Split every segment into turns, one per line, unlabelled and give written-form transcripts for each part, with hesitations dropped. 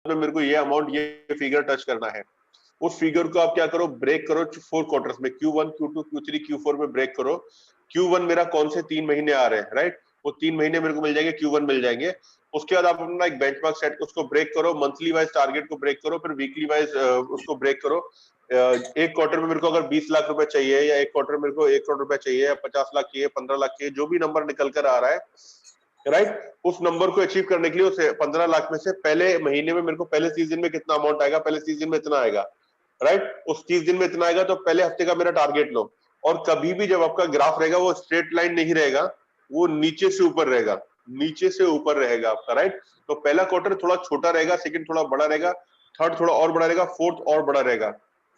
में मेरे को ये अमाउंट, ये फिगर टच करना है, उस फिगर को आप क्या करो, ब्रेक करो 4 क्वार्टर्स में, Q1, Q2, Q3, Q4 में ब्रेक करो। Q1 मेरा कौन से 3 महीने आ रहे हैं, राइट, वो 3 महीने मेरे को मिल जाएंगे, Q1 मिल जाएंगे। उसके बाद आप अपना एक बेंचमार्क सेट, उसको ब्रेक करो, मंथली वाइज टारगेट को ब्रेक करो, फिर वीकली वाइज उसको ब्रेक करो। एक क्वार्टर में मेरे को अगर 20 लाख रुपए चाहिए, या एक क्वार्टर में मेरे को 1 करोड़ रुपए चाहिए, या 50 लाख चाहिए, 15 लाख चाहिए, जो भी नंबर निकल कर आ रहा है, राइट, उस नंबर को अचीव करने के लिए उसे 15 लाख में से पहले महीने में मेरे को पहले 30 दिन में कितना अमाउंट आएगा, पहले 30 दिन में इतना आएगा, राइट, उस 30 दिन में इतना आएगा, तो पहले हफ्ते का मेरा टारगेट लो। और कभी भी जब आपका ग्राफ रहेगा वो स्ट्रेट लाइन नहीं रहेगा, वो नीचे से ऊपर रहेगा, नीचे से ऊपर रहेगा आपका, राइट। तो पहला क्वार्टर थोड़ा छोटा रहेगा, सेकंड थोड़ा बड़ा रहेगा, थर्ड थोड़ा और बड़ा रहेगा, फोर्थ और बड़ा रहेगा।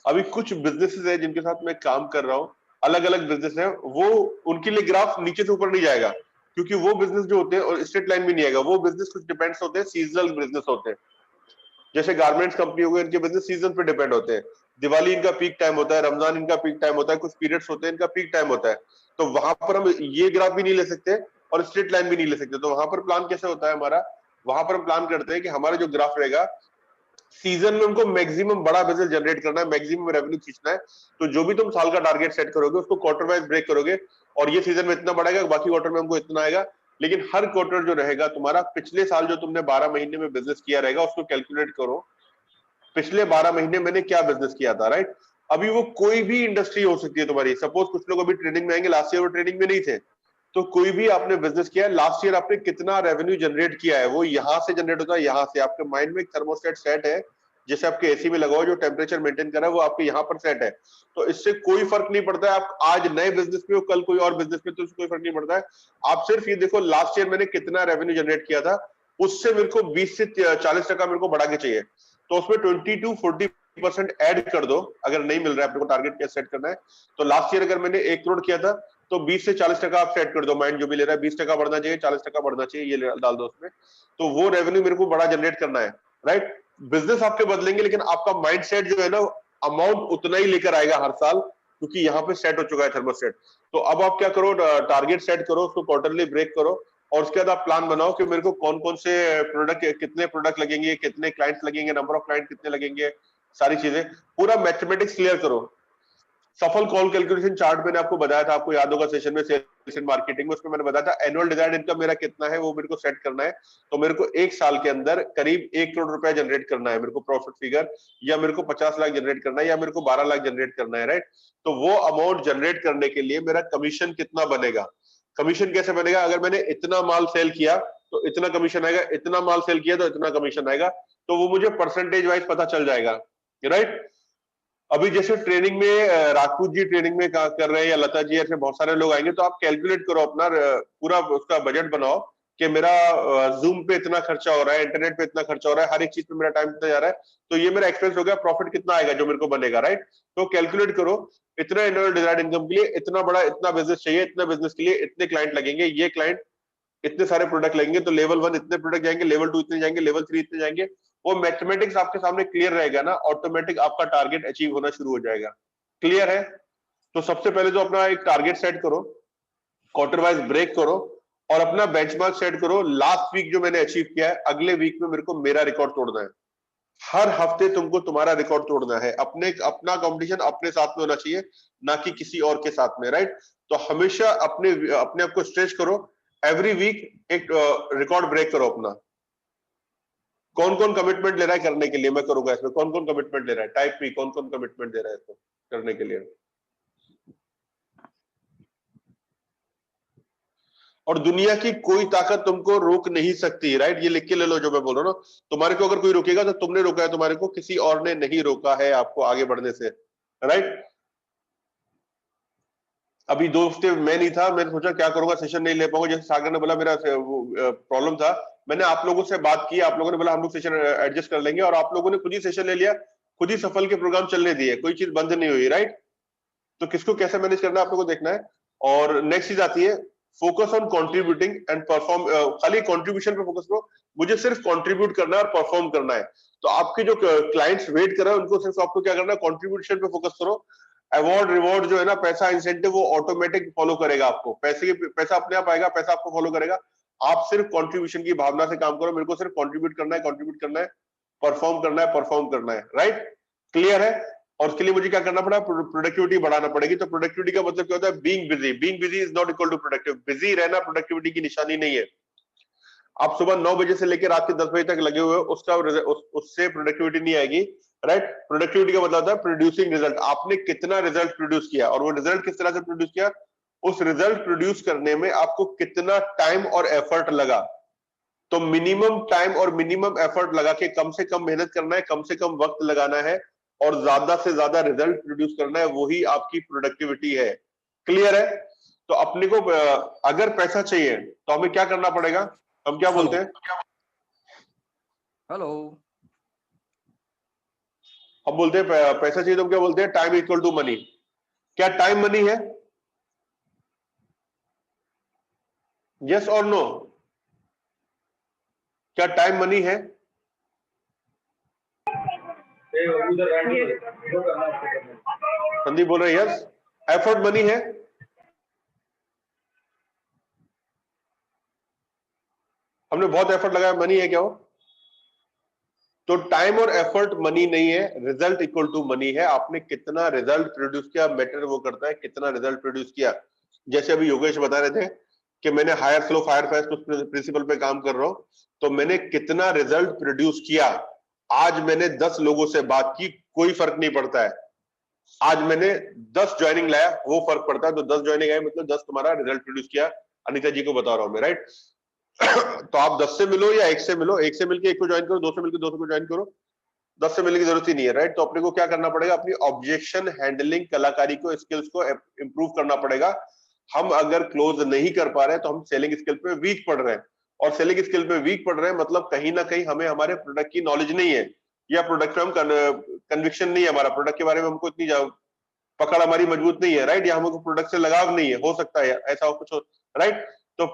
अभी कुछ बिजनेसेस है जिनके साथ मैं काम कर रहा हूँ, अलग अलग बिजनेस है, वो उनके लिए ग्राफ नीचे से ऊपर नहीं जाएगा, क्योंकि वो बिजनेस जो होते हैं, और स्ट्रेट लाइन भी नहीं आएगा, वो बिजनेस कुछ डिपेंड्स होते हैं, सीजनल बिजनेस होते हैं। जैसे गारमेंट्स कंपनी हो गई, इनके बिजनेस सीजन पे डिपेंड होते हैं। दिवाली इनका पीक टाइम होता है, रमजान इनका पीक टाइम होता है, कुछ पीरियड्स होते हैं इनका पीक टाइम होता है। तो वहां पर हम ये ग्राफ भी नहीं ले सकते और स्ट्रेट लाइन भी नहीं ले सकते। तो वहां पर प्लान कैसे होता है हमारा, वहां पर हम प्लान करते हैं कि हमारा जो ग्राफ रहेगा, सीजन में उनको मैक्सिमम बड़ा बिजनेस जनरेट करना है, मैक्सिमम रेवेन्यू खींचना है। तो जो भी तुम साल का टारगेट सेट करोगे, उसको क्वार्टर वाइज ब्रेक करोगे, और ये सीजन में इतना बढ़ेगा, बाकी क्वार्टर में हमको इतना आएगा। लेकिन हर क्वार्टर जो रहेगा तुम्हारा, पिछले साल जो तुमने 12 महीने में बिजनेस किया रहेगा, उसको कैलकुलेट करो, पिछले 12 महीने मैंने क्या बिजनेस किया था, राइट। अभी वो कोई भी इंडस्ट्री हो सकती है तुम्हारी, सपोज कुछ लोग अभी ट्रेनिंग में आएंगे, लास्ट ईयर वो ट्रेनिंग में नहीं थे, तो कोई भी आपने बिजनेस किया है, लास्ट ईयर आपने कितना रेवेन्यू जनरेट किया है, वो यहाँ से जनरेट होता है, यहाँ से। आपके माइंड में एक थर्मोस्टेट सेट है, जैसे आपके एसी में लगा हुआ जो टेम्परेचर मेंटेन कर रहा है, वो आपके यहाँ पर सेट है। तो इससे कोई फर्क नहीं पड़ता है आप आज नए बिजनेस में हो, कल कोई और बिजनेस में, तो इससे कोई फर्क नहीं पड़ता है। आप सिर्फ ये देखो लास्ट ईयर मैंने कितना रेवेन्यू जनरेट किया था, उससे मेरे को 20 से 40% मेरे को बढ़ा के चाहिए। तो उसमें 20 to 40% ऐड कर दो, अगर नहीं मिल रहा है, अपने को टारगेट क्या सेट करना है। तो लास्ट ईयर अगर मैंने 1 करोड़ किया था, तो 20 से 40% आप सेट कर दो, माइंड जो भी ले रहा है, 20% बढ़ना चाहिए, 40% बढ़ना चाहिए, ये डाल दो उसमें। तो वो रेवेन्यू मेरे को बड़ा जनरेट करना है, राइट। बिजनेस आपके बदलेंगे, लेकिन आपका माइंड सेट जो है ना, अमाउंट उतना ही लेकर आएगा हर साल, क्योंकि यहाँ पे सेट हो चुका है थर्मोस्टेट। तो अब आप क्या करो, टारगेट सेट करो, उसको क्वार्टरली ब्रेक करो, और उसके बाद आप प्लान बनाओ कि मेरे को कौन कौन से प्रोडक्ट, कितने प्रोडक्ट लगेंगे, कितने क्लाइंट्स लगेंगे, नंबर ऑफ क्लाइंट कितने लगेंगे, सारी चीजें पूरा मैथमेटिक्स क्लियर करो। सफल कॉल कैलकुलेशन चार्ट मैंने आपको बताया था, आपको याद होगा सेशन में, सेल्स एंड मार्केटिंग में, उसमें मैंने बताया था एनुअल डिजायर्ड इनकम मेरा कितना है, वो मेरे को सेट करना है। तो मेरे को एक साल के अंदर करीब 1 करोड़ रुपया जनरेट करना है मेरे को प्रॉफिट फिगर, या मेरे को 50 लाख जनरेट करना है, या मेरे को 12 लाख जनरेट करना है, राइट। तो वो अमाउंट जनरेट करने के लिए मेरा कमीशन कितना बनेगा, कमीशन कैसे बनेगा, अगर मैंने इतना माल सेल किया तो इतना कमीशन आएगा, इतना माल सेल किया तो इतना कमीशन आएगा, तो वो मुझे परसेंटेज वाइज पता चल जाएगा, राइट। अभी जैसे ट्रेनिंग में राजपूत जी ट्रेनिंग में कर रहे हैं, या लता जी, ऐसे बहुत सारे लोग आएंगे, तो आप कैलकुलेट करो अपना पूरा उसका बजट बनाओ कि मेरा जूम पे इतना खर्चा हो रहा है, इंटरनेट पे इतना खर्चा हो रहा है, हर एक चीज पे मेरा टाइम इतना जा रहा है, तो ये मेरा एक्सपेंस हो गया, प्रॉफिट कितना आएगा जो मेरे को बनेगा, राइट। तो कैलकुलेट करो, इतना एनुअल डिजायर्ड इनकम के लिए इतना बड़ा, इतना बिजनेस चाहिए, इतना बिजनेस के लिए इतने क्लाइंट लगेंगे, ये क्लाइंट इतने सारे प्रोडक्ट लेंगे, तो लेवल 1 इतने प्रोडक्ट जाएंगे, लेवल 2 इतने जाएंगे, लेवल 3 इतने जाएंगे। वो मैथमेटिक्स आपके सामने क्लियर रहेगा ना, ऑटोमेटिक आपका टारगेट अचीव होना शुरू हो जाएगा। क्लियर है? तो सबसे पहले तो अपना एक टारगेट सेट करो, क्वार्टर वाइज ब्रेक करो, और अपना बेंचमार्क सेट करो, लास्ट वीक जो मैंने अचीव किया है, अगले वीक में मेरे को मेरा रिकॉर्ड तोड़ना है। हर हफ्ते तुमको तुम्हारा रिकॉर्ड तोड़ना है, अपना कंपटीशन अपने साथ में होना चाहिए, ना कि किसी और के साथ में, राइट। तो हमेशा अपने अपने आप को स्ट्रेच करो, एवरी वीक एक रिकॉर्ड ब्रेक करो अपना। कौन कौन कमिटमेंट ले रहा है करने के लिए, मैं करूंगा इसमें, कौन कौन कमिटमेंट ले रहा है, टाइप पी, कौन कौन कमिटमेंट दे रहा है इसको करने के लिए। और दुनिया की कोई ताकत तुमको रोक नहीं सकती, राइट। ये लिख के ले लो जो मैं बोल रहा हूँ ना, तुम्हारे को अगर कोई रोकेगा तो तुमने रोका है, तुम्हारे को किसी और ने नहीं रोका है आपको आगे बढ़ने से, राइट। अभी 2 हफ्ते मैं नहीं था, मैंने सोचा क्या करूंगा, सेशन नहीं ले पाऊंगा, जैसे सागर ने बोला मेरा प्रॉब्लम था, मैंने आप लोगों से बात की, आप लोगों ने बोला हम लोग सेशन एडजस्ट कर लेंगे, और आप लोगों ने खुद ही सेशन ले लिया, खुद ही सफल के प्रोग्राम चलने दिए, कोई चीज बंद नहीं हुई, राइट। तो किसको कैसे मैनेज करना है आप लोगों को देखना है। और नेक्स्ट चीज आती है, focus on contributing and perform. खाली कंट्रीब्यूशन पे फोकस करो, मुझे सिर्फ कंट्रीब्यूट करना है और परफॉर्म करना है। तो आपके जो क्लाइंट्स वेट कर रहे हैं, उनको सिर्फ आपको क्या करना है, कंट्रीब्यूशन पे फोकस करो। अवार्ड रिवॉर्ड जो है ना, पैसा इंसेंटिव, वो ऑटोमेटिक फॉलो करेगा आपको, पैसा अपने आप आएगा, पैसा आपको फॉलो करेगा। आप सिर्फ कंट्रीब्यूशन की भावना से काम करो, मेरे को सिर्फ कंट्रीब्यूट करना है, कंट्रीब्यूट करना है, परफॉर्म करना है, परफॉर्म करना है, राइट? क्लियर है? और उसके लिए मुझे क्या करना पड़ा, प्रोडक्टिविटी बढ़ाना पड़ेगी। तो प्रोडक्टिविटी का मतलब क्या होता है, being busy. Being busy is not equal to productive. Busy रहना प्रोडक्टिविटी की निशानी नहीं है। आप सुबह 9 बजे से लेकर रात के 10 बजे तक लगे हुए हो, उससे प्रोडक्टिविटी नहीं आएगी, राइट? प्रोडक्टिविटी का मतलब होता है प्रोड्यूसिंग रिजल्ट। आपने कितना रिजल्ट प्रोड्यूस किया, और वो रिजल्ट किस तरह से प्रोड्यूस किया, उस रिजल्ट प्रोड्यूस करने में आपको कितना टाइम और एफर्ट लगा। तो मिनिमम टाइम और मिनिमम एफर्ट लगा के कम से कम मेहनत करना है, कम से कम वक्त लगाना है, और ज्यादा से ज्यादा रिजल्ट प्रोड्यूस करना है, वही आपकी प्रोडक्टिविटी है। क्लियर है? तो अपने को अगर पैसा चाहिए तो हमें क्या करना पड़ेगा, हम क्या बोलते हैं,
हेलो,
हम बोलते हैं पैसा चाहिए तो हम क्या बोलते हैं, टाइम इक्वल टू मनी। क्या टाइम मनी है? यस और नो? क्या टाइम मनी है? संदीप बोल रहे हैं यस। एफर्ट मनी है? हमने बहुत एफर्ट लगाया, मनी है क्या वो? तो टाइम और एफर्ट मनी नहीं है, रिजल्ट इक्वल टू मनी है। आपने कितना रिजल्ट प्रोड्यूस किया, मैटर वो करता है कितना रिजल्ट प्रोड्यूस किया। जैसे अभी योगेश बता रहे थे कि मैंने हायर स्लो फायर फास्ट उस प्रिंसिपल पे काम कर रहा हूं, तो मैंने कितना रिजल्ट प्रोड्यूस किया। आज मैंने 10 लोगों से बात की, कोई फर्क नहीं पड़ता है। आज मैंने 10 ज्वाइनिंग लाया, वो फर्क पड़ता है। तो 10 ज्वाइनिंग आए मतलब 10 तुम्हारा रिजल्ट प्रोड्यूस किया। अनिता जी को बता रहा हूं मैं, राइट? तो आप 10 से मिलो या 1 से मिलो, 1 से मिलकर 1 को ज्वाइन करो, 2 से मिलकर 2 को ज्वाइन करो, 10 से मिलने की जरूरत ही नहीं है, राइट? तो अपने को क्या करना पड़ेगा, अपनी ऑब्जेक्शन हैंडलिंग कलाकारी को, स्किल्स को इंप्रूव करना पड़ेगा। हम अगर क्लोज नहीं कर पा रहे हैं तो हम सेलिंग स्किल पे वीक पड़ रहे हैं, और सेलिंग स्किल पे वीक पड़ रहे हैं मतलब कहीं ना कहीं हमें हमारे प्रोडक्ट की नॉलेज नहीं है, या प्रोडक्ट पे हम कन्विक्शन नहीं है, हमारा प्रोडक्ट के बारे में हमको इतनी पकड़ हमारी मजबूत नहीं है, राइट? या हमको प्रोडक्ट से लगाव नहीं है, हो सकता है ऐसा हो कुछ हो, राइट? तो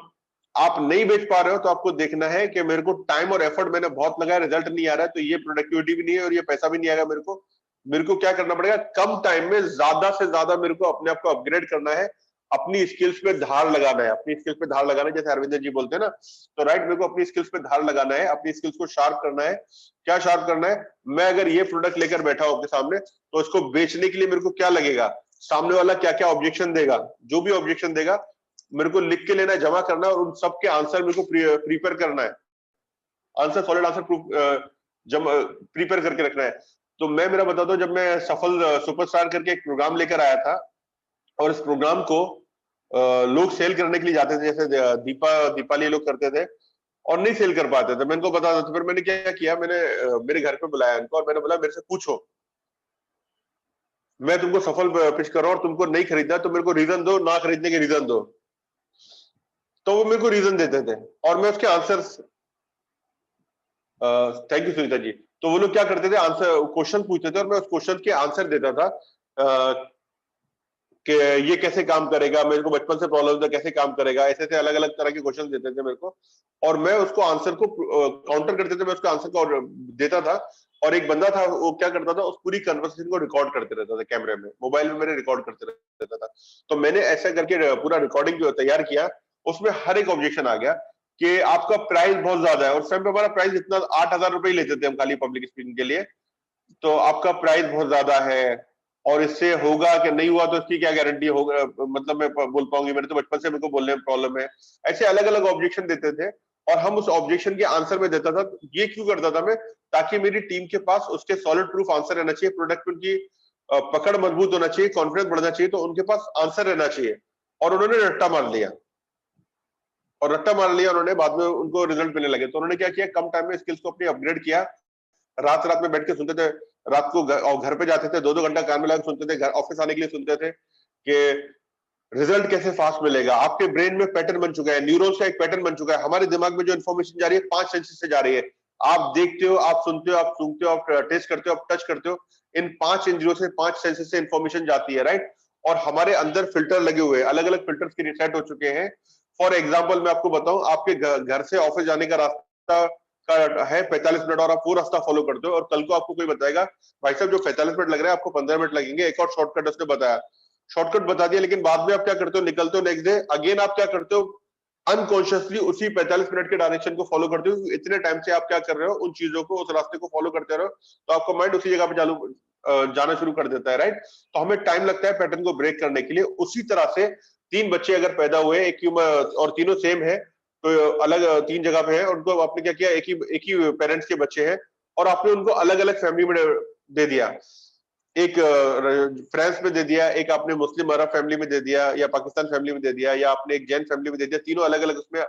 आप नहीं बेच पा रहे हो तो आपको देखना है कि मेरे को टाइम और एफर्ट मैंने बहुत लगाया, रिजल्ट नहीं आ रहा है, तो ये प्रोडक्टिविटी भी नहीं है और ये पैसा भी नहीं आएगा। मेरे को क्या करना पड़ेगा, कम टाइम में ज्यादा से ज्यादा मेरे को अपने आप को अपग्रेड करना है, अपनी स्किल्स पे धार लगाना है, अपनी स्किल्स पे धार लगाना है, जैसे अरविंद जी बोलते हैं ना, तो राइट, मेरे को अपनी स्किल्स पे धार लगाना है, अपनी स्किल्स को शार्प करना है। क्या शार्प करना है, मैं अगर ये प्रोडक्ट लेकर बैठा हूं आपके सामने, तो इसको बेचने के लिए मेरे को क्या लगेगा, सामने वाला क्या क्या ऑब्जेक्शन देगा, जो भी ऑब्जेक्शन देगा मेरे को लिख के लेना है, जमा करना है, और उन सब के आंसर मेरे को प्रिपेयर करना है, आंसर सॉलिड आंसर प्रिपेयर करके रखना है। तो मैं मेरा बताता हूँ, जब मैं सफल सुपरस्टार करके एक प्रोग्राम लेकर आया था, और इस प्रोग्राम को लोग सेल करने के लिए जाते थे, जैसे दीपाली लोग करते थे, और नहीं सेल कर पाते थे, मैं इनको बता था। फिर मैंने क्या किया, मैंने मेरे घर पे बुलाया इनको, और मैंने बोला मेरे से पूछो, मैं तुमको सफल पिच कर रहा हूँ और तुमको नहीं खरीदना, तो मेरे को रीजन दो, ना खरीदने के रीजन दो। तो वो मेरे को रीजन देते थे, और मैं उसके answer, thank you Sunita ji. तो वो लोग क्या करते थे, आंसर क्वेश्चन पूछते थे और मैं उस क्वेश्चन के आंसर देता था, कि ये कैसे काम करेगा, मेरे को बचपन से प्रॉब्लम था, कैसे काम करेगा, ऐसे ऐसे अलग अलग तरह के क्वेश्चन देते थे मेरे को, और मैं उसको आंसर को काउंटर करते थे, मैं उसका आंसर को देता था। और एक बंदा था, वो क्या करता था, उस पूरी कन्वर्सेशन को रिकॉर्ड करते रहता था, कैमरे में, मोबाइल में मेरे रिकॉर्ड करते रहता था। तो मैंने ऐसा करके पूरा रिकॉर्डिंग जो तैयार किया, उसमें हर एक ऑब्जेक्शन आ गया कि आपका प्राइस बहुत ज्यादा है, और उस टाइम पे हमारा प्राइस इतना 8,000 रुपए ही लेते थे हम खाली पब्लिक स्पीकिंग के लिए। तो आपका प्राइस बहुत ज्यादा है, और इससे होगा कि नहीं हुआ तो इसकी क्या गारंटी होगा, मतलब मैं बोल पाऊंगी, मेरे तो बचपन से मेरे को बोलने में प्रॉब्लम है। ऐसे अलग अलग ऑब्जेक्शन देते थे, और हम उस ऑब्जेक्शन के आंसर में देता था। ये क्यों करता था मैं, ताकि मेरी टीम के पास उसके सॉलिड प्रूफ आंसर रहना चाहिए, प्रोडक्ट पे उनकी पकड़ मजबूत होना चाहिए, कॉन्फिडेंस बढ़ना चाहिए, तो उनके पास आंसर रहना चाहिए। और उन्होंने रट्टा मार लिया, और रट्टा मार लिया उन्होंने, बाद में उनको रिजल्ट मिलने लगे। तो उन्होंने क्या किया, कम टाइम में स्किल्स को अपनी अपग्रेड किया, रात रात में बैठ के सुनते थे, रात को घर पे जाते थे, 2-2 घंटा कान में लगा सुनते थे, घर ऑफिस आने के लिए सुनते थे कि रिजल्ट कैसे फास्ट मिलेगा। आपके ब्रेन में पैटर्न बन चुका है, न्यूरॉन्स का एक पैटर्न बन चुका है, हमारे दिमाग में जो इन्फॉर्मेशन जा रही है 5 सेंसेस से जा रही है। आप देखते हो, आप सुनते हो, आप सूंघते हो, आप टेस्ट करते हो, आप टच करते हो, इन 5 इंद्रियों से, 5 सेंसेस से इन्फॉर्मेशन जाती है, राइट? और हमारे अंदर फिल्टर लगे हुए हैं, अलग अलग फिल्टर्स के सेट हो चुके हैं। फॉर एग्जाम्पल मैं आपको बताऊं, आपके घर से ऑफिस जाने का रास्ता का है 45 मिनट, और आप वो रास्ता फॉलो करते हो, और कल को आपको कोई बताएगा भाई साहब जो 45 मिनट लग रहा है आपको 15 मिनट लगेंगे, एक और शॉर्टकट उसने बताया, शॉर्टकट बता दिया, लेकिन बाद में आप क्या करते हो, निकलते हो नेक्स्ट डे, अगेन आप क्या करते हो, अनकॉन्शियसली उसी 45 मिनट के डायरेक्शन को फॉलो करते हो। इतने टाइम से आप क्या कर रहे हो, उन चीजों को, उस रास्ते को फॉलो करते रहो, तो आपका माइंड उसी जगह पे जाना शुरू कर देता है, राइट। तो हमें टाइम लगता है पैटर्न को ब्रेक करने के लिए। उसी तरह से 3 बच्चे अगर पैदा हुए एक ही और तीनों सेम है, तो अलग 3 जगह पे है, उनको आपने क्या किया, एक ही पेरेंट्स के बच्चे हैं और आपने उनको अलग अलग फैमिली में दे दिया। एक फ्रांस में दे दिया, एक आपने मुस्लिम अरब फैमिली में दे दिया, या पाकिस्तान फैमिली में दे दिया, या आपने एक जैन फैमिली में दे दिया। तीनों अलग अलग उसमें,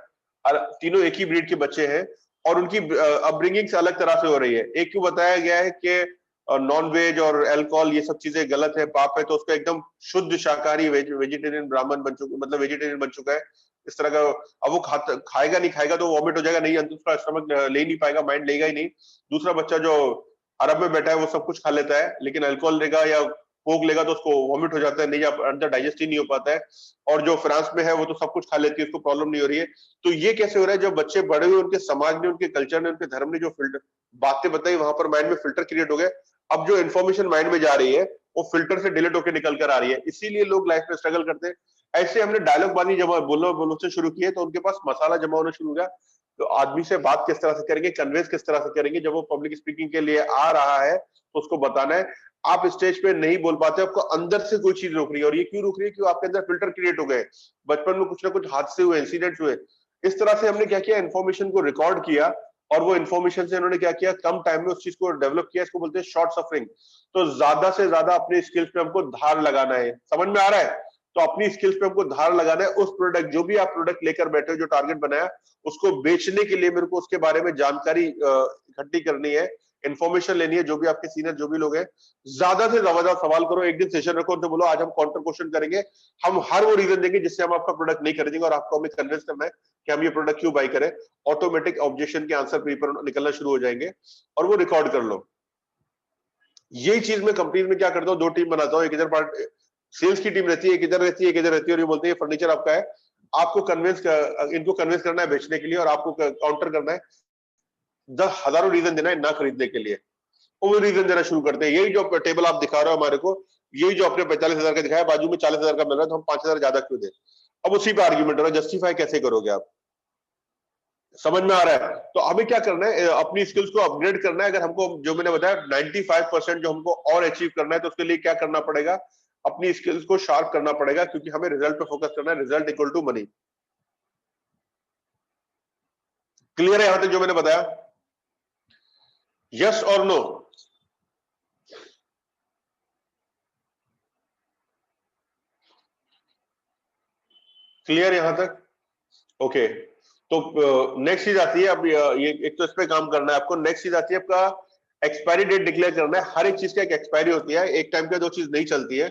तीनों एक ही ब्रीड के बच्चे हैं और उनकी अपब्रिंगिंग अलग तरह से हो रही है। एक को बताया गया है कि नॉन वेज और अल्कोहल ये सब चीजें गलत है, पाप है, तो उसको एकदम शुद्ध शाकाहारी वेजिटेरियन ब्राह्मण बन चुका, मतलब वेजिटेरियन बन चुका है इस तरह का। अब वो खाएगा नहीं खाएगा तो वॉमिट हो जाएगा, नहीं अंत उसका स्टमक ले नहीं पाएगा, माइंड लेगा ही नहीं। दूसरा बच्चा जो अरब में बैठा है वो सब कुछ खा लेता है, लेकिन अल्कोहल लेगा या कोक लेगा तो उसको वॉमिट हो जाता है, नहीं अंदर डाइजेस्ट ही नहीं हो पाता है। और जो फ्रांस में है वो तो सब कुछ खा लेती है, उसको प्रॉब्लम नहीं हो रही है। तो ये कैसे हो रहा है, जब बच्चे बड़े हुए, उनके समाज ने, उनके कल्चर ने, उनके धर्म ने जो फिल्टर बातें बताई, वहां पर माइंड में फिल्टर क्रिएट हो गए। अब जो इन्फॉर्मेशन माइंड में जा रही है वो फिल्टर से डिलीट होकर निकल कर आ रही है, इसीलिए लोग लाइफ में स्ट्रगल करते हैं। ऐसे हमने डायलॉग बानी जमा बोलो बोलो से शुरू किए, तो उनके पास मसाला जमा होना शुरू हो गया। तो आदमी से बात किस तरह से करेंगे, कन्वेंस किस तरह से करेंगे, जब वो पब्लिक स्पीकिंग के लिए आ रहा है तो उसको बताना है। आप स्टेज पे नहीं बोल पाते, आपको अंदर से कोई चीज रोक रही है, और ये क्यों रोक रही है, क्यों आपके अंदर फिल्टर क्रिएट हो गए, बचपन में कुछ ना कुछ हादसे हुए, इंसिडेंट्स हुए। इस तरह से हमने क्या किया, इन्फॉर्मेशन को रिकॉर्ड किया, और वो इन्फॉर्मेशन से उन्होंने क्या किया, कम टाइम में उस चीज को डेवलप किया। इसको बोलते हैं शॉर्ट सफरिंग। तो ज्यादा से ज्यादा अपने स्किल्स पे हमको धार लगाना है, समझ में आ रहा है। तो अपनी स्किल्स पे हमको धार लगाना है। उस प्रोडक्ट, जो भी आप प्रोडक्ट लेकर बैठे हो, जो टारगेट बनाया, उसको बेचने के लिए मेरे को उसके बारे में जानकारी इकट्ठी करनी है, इन्फॉर्मेशन लेनी है। जो भी आपके सीनियर जो भी लोग हैं, ज्यादा से ज्यादा सवाल करो। एक दिन सेशन रखो, उनसे बोलो आज हम काउंटर क्वेश्चन करेंगे, हम हर वो रीजन देंगे जिससे हम आपका प्रोडक्ट नहीं खरीदेंगे, और आपको हमें कन्विंस करना है कि हम ये प्रोडक्ट क्यों बाई करें। ऑटोमेटिक ऑब्जेक्शन के आंसर पेपर निकलना शुरू हो जाएंगे, और वो रिकॉर्ड कर लो। यही चीज मैं कंपनी में क्या करता हूँ, 2 टीम बनाता हूँ। एक इधर पार्ट सेल्स की टीम रहती है, एक इधर रहती है, एक इधर रहती है, और ये बोलते हैं फर्नीचर आपका है, आपको इनको कन्विंस करना है बेचने के लिए, और आपको काउंटर करना है, 10 हजारों रीजन देना है ना खरीदने के लिए। वो रीजन देना शुरू करते हैं। यही जो टेबल आप दिखा रहे हो हमारे को, यही जो आपने 45,000 का दिखाया, बाजू में 40,000 का मिल रहा है, तो हम 5,000 ज्यादा क्यों दें। अब उसी पे आर्ग्यूमेंट हो रहा है, जस्टिफाई कैसे करोगे आप, समझ में आ रहा है। तो हमें क्या करना है, अपनी स्किल्स को अपग्रेड करना है। अगर हमको, जो मैंने बताया 95% जो हमको और अचीव करना है, तो उसके लिए क्या करना पड़ेगा, अपनी स्किल्स को शार्प करना पड़ेगा, क्योंकि हमें रिजल्ट पे फोकस करना है। Result equal to money. Clear है यहां तक जो मैंने बताया, यस और नो। क्लियर यहां तक, ओके। तो नेक्स्ट चीज आती है, अब ये एक तो इस पे काम करना है आपको। नेक्स्ट चीज आती है आपका एक्सपायरी डेट डिक्लेयर करना है। हर एक चीज का एक एक्सपायरी होती है, एक टाइम पे 2 चीज नहीं चलती है,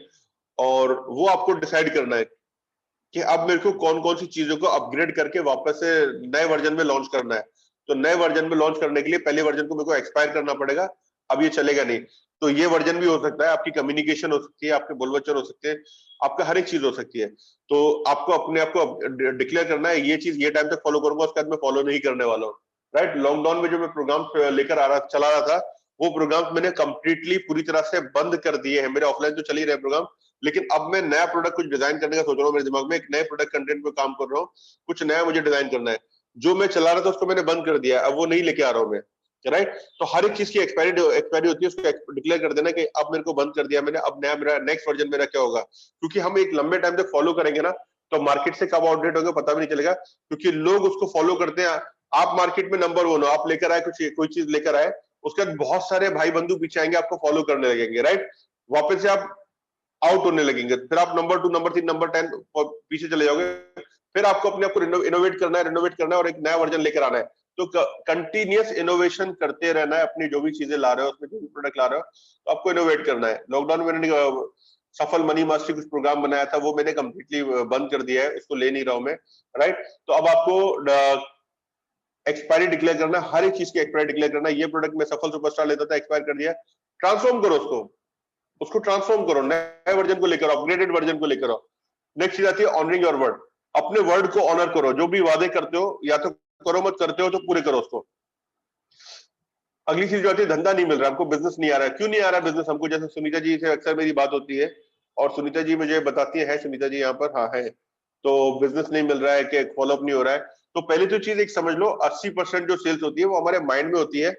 और वो आपको डिसाइड करना है कि अब मेरे को कौन कौन सी चीजों को अपग्रेड करके वापस से नए वर्जन में लॉन्च करना है। तो नए वर्जन में लॉन्च करने के लिए पहले वर्जन को मेरे को एक्सपायर करना पड़ेगा, अब ये चलेगा नहीं। तो ये वर्जन भी हो सकता है, आपकी कम्युनिकेशन हो सकती है, आपके बोलवचन हो सकते हैं, आपका हर एक चीज हो सकती है। तो आपको अपने आप को डिक्लेयर करना है, ये चीज ये टाइम तक फॉलो करूंगा, उसके बाद मैं फॉलो नहीं करने वाला हूँ, राइट। लॉकडाउन में जो मैं प्रोग्राम लेकर चला रहा था, वो प्रोग्राम मैंने कंप्लीटली पूरी तरह से बंद कर दिए हैं। मेरे ऑफलाइन तो चल ही रहे प्रोग्राम, लेकिन अब मैं नया प्रोडक्ट कुछ डिजाइन करने का सोच रहा हूँ। मेरे दिमाग में एक नए प्रोडक्ट कंटेंट पे काम कर रहा हूँ, कुछ नया मुझे डिजाइन करना है। जो मैं चला रहा था उसको मैंने बंद कर दिया, अब वो नहीं लेके आ रहा हूँ मैं, राइट। तो हर एक चीज की एक्सपायरी होती है, उसको डिक्लेयर कर देना कि अब मेरे को बंद कर दिया मैंने, अब नया मेरा नेक्स्ट वर्जन मेरा क्या होगा। क्योंकि हम एक लंबे टाइम तक फॉलो करेंगे ना, तो मार्केट से कब आउटडेट होगा पता भी नहीं चलेगा, क्योंकि लोग उसको फॉलो करते हैं। आप मार्केट में नंबर 1 हो, आप लेकर आए कुछ, कोई चीज लेकर आए, उसके बाद बहुत सारे भाई बंधु पीछे आएंगे, आपको फॉलो करने लगेंगे, राइट। वापस से आप आउट होने लगेंगे, फिर आप नंबर 2, नंबर 3, नंबर 10 पीछे चले जाओगे। फिर आपको अपने आप को इनोवेट करना है, रिनोवेट करना है, और एक नया वर्जन लेकर आना है। तो कंटिन्यूअस इनोवेशन करते रहना है, अपनी जो भी चीजें ला रहे हो, उसमें जो भी प्रोडक्ट ला रहे हो, तो आपको इनोवेट करना है। लॉकडाउन में मैंने सफल मनी मास्टरी कुछ प्रोग्राम बनाया था, वो मैंने कंप्लीटली बंद कर दिया है, इसको ले नहीं रहा हूं मैं, राइट। तो अब आपको एक्सपायरी डिक्लेयर करना, हर एक चीज की एक्सपायरी डिक्लेयर करना। ये प्रोडक्ट में सफल सुपरस्टार लेता था, एक्सपायर कर दिया, ट्रांसफॉर्म करो उसको, उसको ट्रांसफॉर्म करो, नए वर्जन को लेकर आओ, अपग्रेडेड वर्जन को लेकर आओ। नेक्स्ट चीज आती है ऑनरिंग योर वर्ड। अपने वर्ड को ऑनर करो, जो भी वादे करते हो, या तो करो मत, करते हो तो पूरे करो उसको। अगली चीज जो आती है, धंधा नहीं मिल रहा हमको, बिजनेस नहीं आ रहा है। क्यों नहीं आ रहा बिजनेस हमको, जैसे सुनीता जी से अक्सर मेरी बात होती है, और सुनीता जी मुझे बताती है सुनीता जी यहाँ पर, हाँ है, तो बिजनेस नहीं मिल रहा है, कि फॉलोअप नहीं हो रहा है। तो पहली तो चीज एक समझ लो, 80% जो सेल्स होती है वो हमारे माइंड में होती है,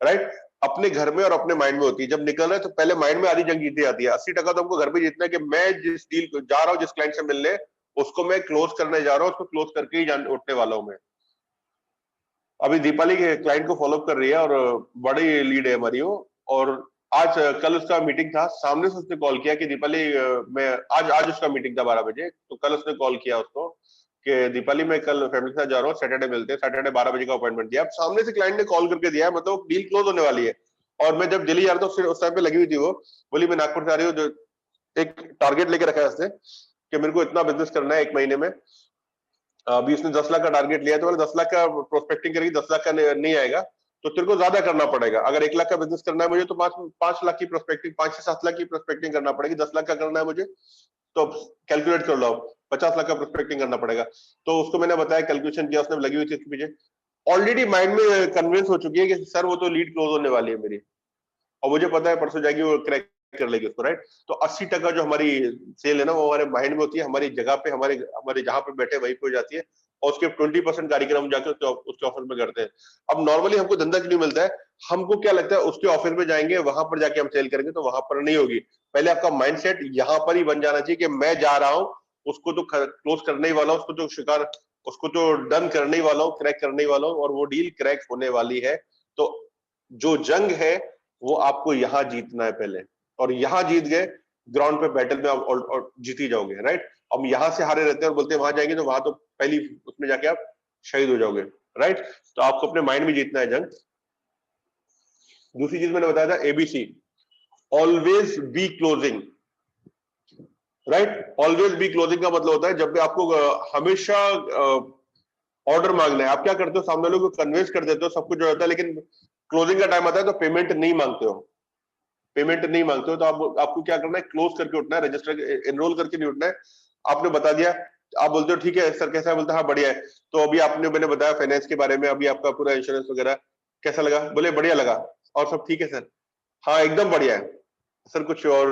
राइट? अपने घर में और अपने माइंड में होती है। जब निकल रहा है तो पहले माइंड में आधी जंग जीती जाती है। 80% तो हमको घर पे जीतना है कि मैं जिस डील को जा रहा हूँ, जिस क्लाइंट से मिलने, उसको मैं क्लोज करने जा रहा हूँ, उसको क्लोज करके ही उठने वाला हूँ मैं। अभी दीपाली के क्लाइंट को फॉलोअप कर रही है और बड़ी लीड है हमारी वो। और आज कल उसका मीटिंग था, सामने से उसने कॉल किया कि दीपाली मैं आज आज उसका मीटिंग था 12 बजे, तो कल उसने कॉल किया उसको कि दीपाली मैं कल फैमिली के साथ जा रहा हूँ, सैटरडे मिलते हैं। सैटरडे 12 बजे का अपॉइंटमेंट दिया। अब सामने से क्लाइंट ने कॉल करके दिया है, मतलब डील क्लोज होने वाली है। और मैं जब दिल्ली जा रहा था उस टाइम पे लगी हुई थी वो, बोली मैं नागपुर से आ रही हूँ, जो एक टारगेट लेके रखा है उसने कि मेरे को इतना बिजनेस करना है 1 महीने में। अभी उसने 10 लाख का टारगेट लिया है, तो बोले 10 लाख का प्रोस्पेक्टिंग करेगी, 10 लाख का नहीं आएगा, तो तेरे को ज्यादा करना पड़ेगा। अगर 1 लाख का बिजनेस करना है मुझे, तो 5 लाख की प्रोस्पेक्टिंग, 5 से 7 लाख की प्रोस्पेक्टिंग करना पड़ेगी। 10 लाख का करना है मुझे तो कैलकुलेट कर लो, 50 लाख का प्रोस्पेक्टिंग करना पड़ेगा। तो उसको मैंने बताया, कैलकुलेशन किया, उसने लगी हुई थी इसके पीछे। ऑलरेडी माइंड में कन्विंस हो चुकी है कि सर वो तो लीड क्लोज होने वाली है मेरी, और मुझे पता है परसों जाएगी वो क्रैक कर लेगी उसको, राइट? तो 80% जो हमारी सेल है ना, वो हमारे माइंड में होती है, हमारी जगह पे, हमारे हमारे जहां पे बैठे वहीं पे हो जाती है। और उसके 20% कार्यक्रम जाके उसके ऑफिस में करते हैं। अब नॉर्मली हमको धंधा क्यों मिलता है? हमको क्या लगता है उसके ऑफिस में जाएंगे, वहां पर जाके हम सेल करेंगे, तो वहां पर नहीं होगी। पहले आपका माइंडसेट यहाँ पर ही बन जाना चाहिए कि मैं जा रहा हूँ, उसको तो क्लोज करने ही वाला हूँ, उसको तो डन करने ही वाला हूँ, क्रैक करने ही वाला हूँ, और वो डील क्रैक होने वाली है। तो जो जंग है वो आपको यहाँ जीतना है पहले, और यहाँ जीत गए, ग्राउंड पे बैटल में आप और जीत ही जाओगे, राइट? हम यहाँ से हारे रहते हैं और बोलते हैं वहां जाएंगे, तो वहां तो पहली उसमें जाके आप शहीद हो जाओगे, राइट? तो आपको अपने माइंड में जीतना है जंग। दूसरी चीज मैंने बताया था ABC, always be closing, right? Always be closing का मतलब होता है जब भी आपको हमेशा ऑर्डर मांगना है, आप क्या करते हो? सामने वालों को कन्विंस कर देते हो, सब कुछ जो होता है, लेकिन क्लोजिंग का टाइम आता है तो पेमेंट नहीं मांगते हो। पेमेंट नहीं मांगते हो तो आपको क्या करना है? क्लोज करके उठना है, रजिस्टर एनरोल करके नहीं उठना है। आपने बता दिया, आप बोलते हो ठीक है सर कैसा है, बोलते हाँ बढ़िया है। तो अभी मैंने बताया फाइनेंस के बारे में, अभी आपका पूरा इंश्योरेंस वगैरह कैसा लगा? बोले बढ़िया लगा। और सब ठीक है सर? हाँ एकदम बढ़िया है सर। कुछ और?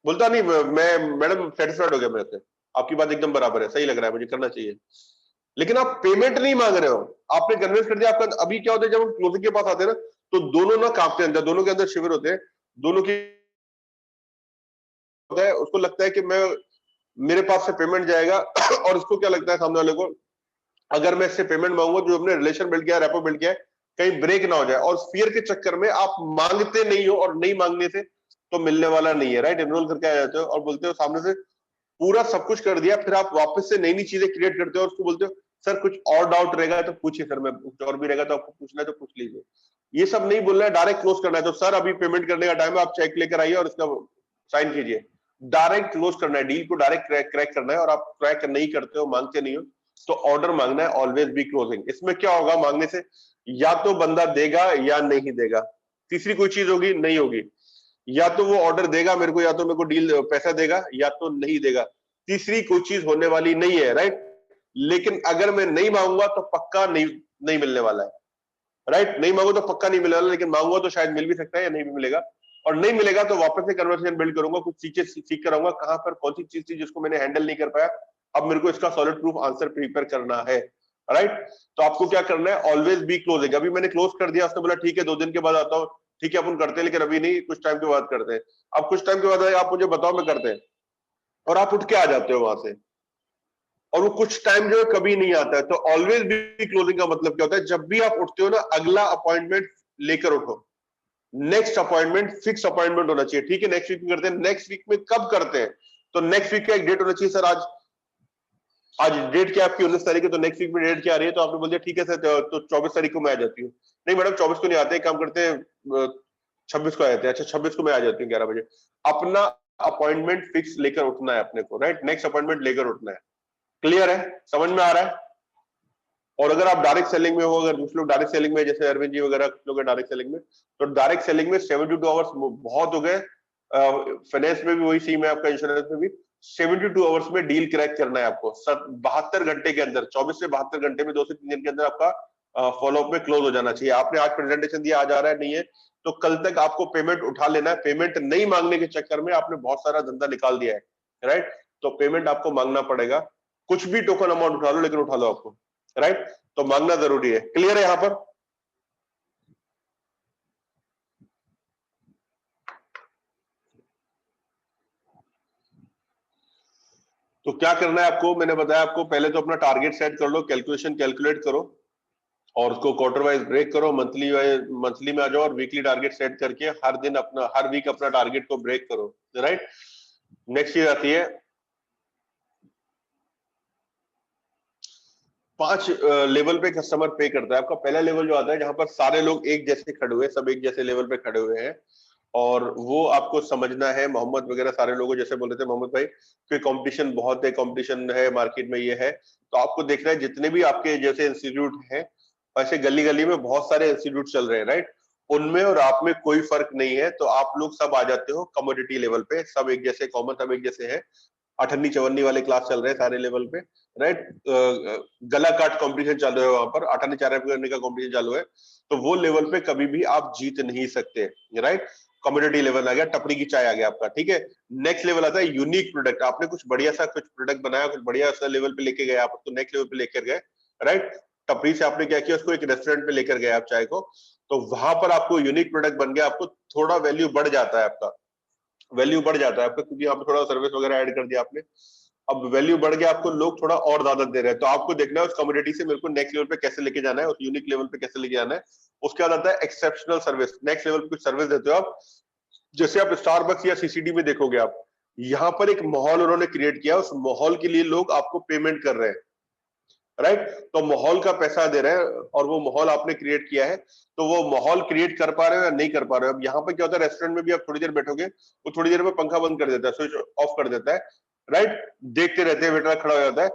बोलता नहीं, मैं मैडम सेटिस्फाइड हो गया मेरे से, आपकी बात एकदम बराबर है, सही लग रहा है, मुझे करना चाहिए। लेकिन आप पेमेंट नहीं मांग रहे हो, आपने कन्विंस कर दिया आपका। अभी क्या होता है जब हम क्लोजिंग के पास आते हैं ना, तो दोनों ना कांपते हैं अंदर, दोनों के अंदर शिविर होते हैं, दोनों की होता है, उसको लगता है कि मैं मेरे पास से पेमेंट जाएगा और उसको क्या लगता है सामने वाले को, अगर मैं इससे पेमेंट मांगूंगा, जो हमने रिलेशन बिल्ड किया, रेपो बिल्ड किया है, कहीं ब्रेक ना हो जाए। और फियर के चक्कर में आप मांगते नहीं हो, और नहीं मांगने से तो मिलने वाला नहीं है, राइट? एनरोल करके आ जाते हो और बोलते हो सामने से पूरा सब कुछ कर दिया, फिर आप वापस से नई नई चीजें क्रिएट करते हो और उसको बोलते हो सर कुछ और डाउट रहेगा तो पूछिए सर, मैं कुछ और भी रहेगा तो आपको पूछना है तो पूछ लीजिए। ये सब नहीं बोलना है, डायरेक्ट क्लोज करना है। तो सर अभी पेमेंट करने का टाइम है, आप चेक लेकर आइए और इसका साइन कीजिए। डायरेक्ट क्लोज करना है, डील को डायरेक्ट क्रैक करना है। और आप क्रैक नहीं करते हो, मांगते नहीं हो, तो ऑर्डर मांगना है, ऑलवेज बी क्लोजिंग। इसमें क्या होगा मांगने से? या तो बंदा देगा या नहीं देगा, तीसरी कोई चीज होगी नहीं होगी। या तो वो ऑर्डर देगा मेरे को, या तो मेरे को डील पैसा देगा, या तो नहीं देगा, तीसरी कोई चीज होने वाली नहीं है, राइट? लेकिन अगर मैं नहीं मांगूंगा तो पक्का नहीं नहीं मिलने वाला है, राइट? नहीं मांगू तो पक्का नहीं मिलने वाला, लेकिन मांगूंगा तो शायद मिल भी सकता है या नहीं भी मिलेगा। और नहीं मिलेगा तो वापस से कन्वर्सेशन बिल्ड करूंगा, कुछ चीजें सीख कर आऊंगा, कहां पर कौन सी चीज थी जिसको मैंने हैंडल नहीं कर पाया, अब मेरे को इसका सॉलिड प्रूफ आंसर प्रिपेयर करना है, राइट? तो आपको क्या करना है? Always be closing. अभी मैंने क्लोज कर दिया, उसने बोला ठीक है 2 दिन के बाद आता हूँ, ठीक है अपन करते हैं, लेकिन अभी नहीं, कुछ टाइम के बाद करते हैं। अब कुछ टाइम के बाद आप मुझे बताओ, मैं करते हैं, और आप उठ के आ जाते हो वहां से, और वो कुछ टाइम जो है कभी नहीं आता है। तो ऑलवेज बी क्लोजिंग का मतलब क्या होता है? जब भी आप उठते हो ना, अगला अपॉइंटमेंट लेकर उठो। नेक्स्ट अपॉइंटमेंट फिक्स अपॉइंटमेंट होना चाहिए, ठीक है? नेक्स्ट वीक में करते हैं, नेक्स्ट वीक में कब करते हैं? तो नेक्स्ट वीक का एक डेट होना चाहिए। सर आज आज डेट क्या आपकी? 19 तारीख है, तो नेक्स्ट वीक में डेट क्या आ रही है? तो आपने बोल दिया ठीक है सर, तो 24 तारीख को मैं आ जाती हूँ। नहीं मैडम 24 को नहीं आते, काम करते हैं 26 को आ जाते हैं। अच्छा 26 को मैं आ जाती हूँ 11 बजे। अपना अपॉइंटमेंट फिक्स लेकर उठना है अपने को, राइट? नेक्स्ट अपॉइंटमेंट लेकर उठना है। क्लियर है? समझ में आ रहा है? और अगर आप डायरेक्ट सेलिंग में हो, अगर दूसरे लोग डायरेक्ट सेलिंग में, जैसे अरविंद जी वगैरह कुछ लोग डायरेक्ट सेलिंग में, तो डायरेक्ट सेलिंग में 72 आवर्स बहुत हो गए। फाइनेंस में भी वही सीम है आपका, इंश्योरेंस में भी 72 आवर्स में डील क्रैक करना है आपको। 72 घंटे के अंदर, 24 से 72 घंटे में, 2 से 3 दिन के अंदर आपका फॉलोअप में क्लोज हो जाना चाहिए। आपने आज प्रेजेंटेशन दिया, आज आ रहा है नहीं है, तो कल तक आपको पेमेंट उठा लेना है। पेमेंट नहीं मांगने के चक्कर में आपने बहुत सारा धंधा निकाल दिया है, राइट? तो पेमेंट आपको मांगना पड़ेगा। कुछ भी टोकन अमाउंट उठा लो, लेकिन उठा लो आपको, राइट? तो मांगना जरूरी है। क्लियर है यहां पर? तो क्या करना है आपको, मैंने बताया आपको, पहले तो अपना टारगेट सेट कर लो, कैलकुलेशन कैलकुलेट करो और उसको क्वार्टर वाइज ब्रेक करो, मंथली में आ जाओ और वीकली टारगेट सेट करके हर दिन अपना, हर वीक अपना टारगेट को ब्रेक करो, राइट? नेक्स्ट चीज आती है 5 लेवल पे कस्टमर पे करता है। आपका पहला लेवल जो आता है जहां पर सारे लोग एक जैसे खड़े हुए, सब एक जैसे लेवल पे खड़े हुए हैं, और वो आपको समझना है। मोहम्मद वगैरह सारे लोगों जैसे बोल रहे थे मोहम्मद भाई कि कंपटीशन बहुत है, कंपटीशन है मार्केट में, ये है। तो आपको देखना है जितने भी आपके जैसे इंस्टीट्यूट हैं, ऐसे गली गली में बहुत सारे इंस्टीट्यूट चल रहे हैं, राइट? उनमें और आप में कोई फर्क नहीं है, तो आप लोग सब आ जाते हो कमोडिटी लेवल पे, सब एक जैसे कॉमन, सब एक जैसे हैं। अठन्नी चवन्नी वाले क्लास चल रहे हैं सारे लेवल पे, राइट? गला काट कंपटीशन चल रहे हो वहां पर, अठन्नी चार करने का कंपटीशन चालू है। तो वो लेवल पे कभी भी आप जीत नहीं सकते, राइट? कम्युनिटी लेवल आ गया, टपरी की चाय आ गया आपका, ठीक है। नेक्स्ट लेवल आता है यूनिक प्रोडक्ट। आपने कुछ बढ़िया सा कुछ प्रोडक्ट बनाया, कुछ बढ़िया सा लेवल पे लेके गए आप, तो नेक्स्ट लेवल पे लेकर गए, राइट? टपरी से आपने क्या किया, उसको एक रेस्टोरेंट पे लेकर गए आप चाय को, तो वहां पर आपको यूनिक प्रोडक्ट बन गया, आपको थोड़ा वैल्यू बढ़ जाता है, आपका वैल्यू बढ़ जाता है आपका, क्योंकि यहाँ पे थोड़ा सर्विस वगैरह ऐड कर दिया आपने। अब वैल्यू बढ़ गया, आपको लोग थोड़ा और ज्यादा दे रहे हैं, तो आपको देखना है उस कम्युनिटी से मेरे को नेक्स्ट लेवल पे कैसे लेके जाना है, उस यूनिक लेवल पे कैसे लेके जाना है। उसके बाद आता है एक्सेप्शनल सर्विस। नेक्स्ट लेवल पे कुछ सर्विस देते हो आप, जैसे आप स्टारबक्स या सीसीडी में देखोगे आप, यहाँ पर एक माहौल उन्होंने क्रिएट किया, उस माहौल के लिए लोग आपको पेमेंट कर रहे हैं, राइट? तो माहौल का पैसा दे रहे हैं, और वो माहौल आपने क्रिएट किया है, तो वो माहौल क्रिएट कर पा रहे हो या नहीं कर पा रहे हो। अब यहाँ पे क्या होता है, रेस्टोरेंट में भी आप थोड़ी देर बैठोगे, वो थोड़ी देर में पंखा बंद कर देता है, स्विच ऑफ कर देता है, राइट? देखते रहते हैं, वेटर खड़ा हो जाता है,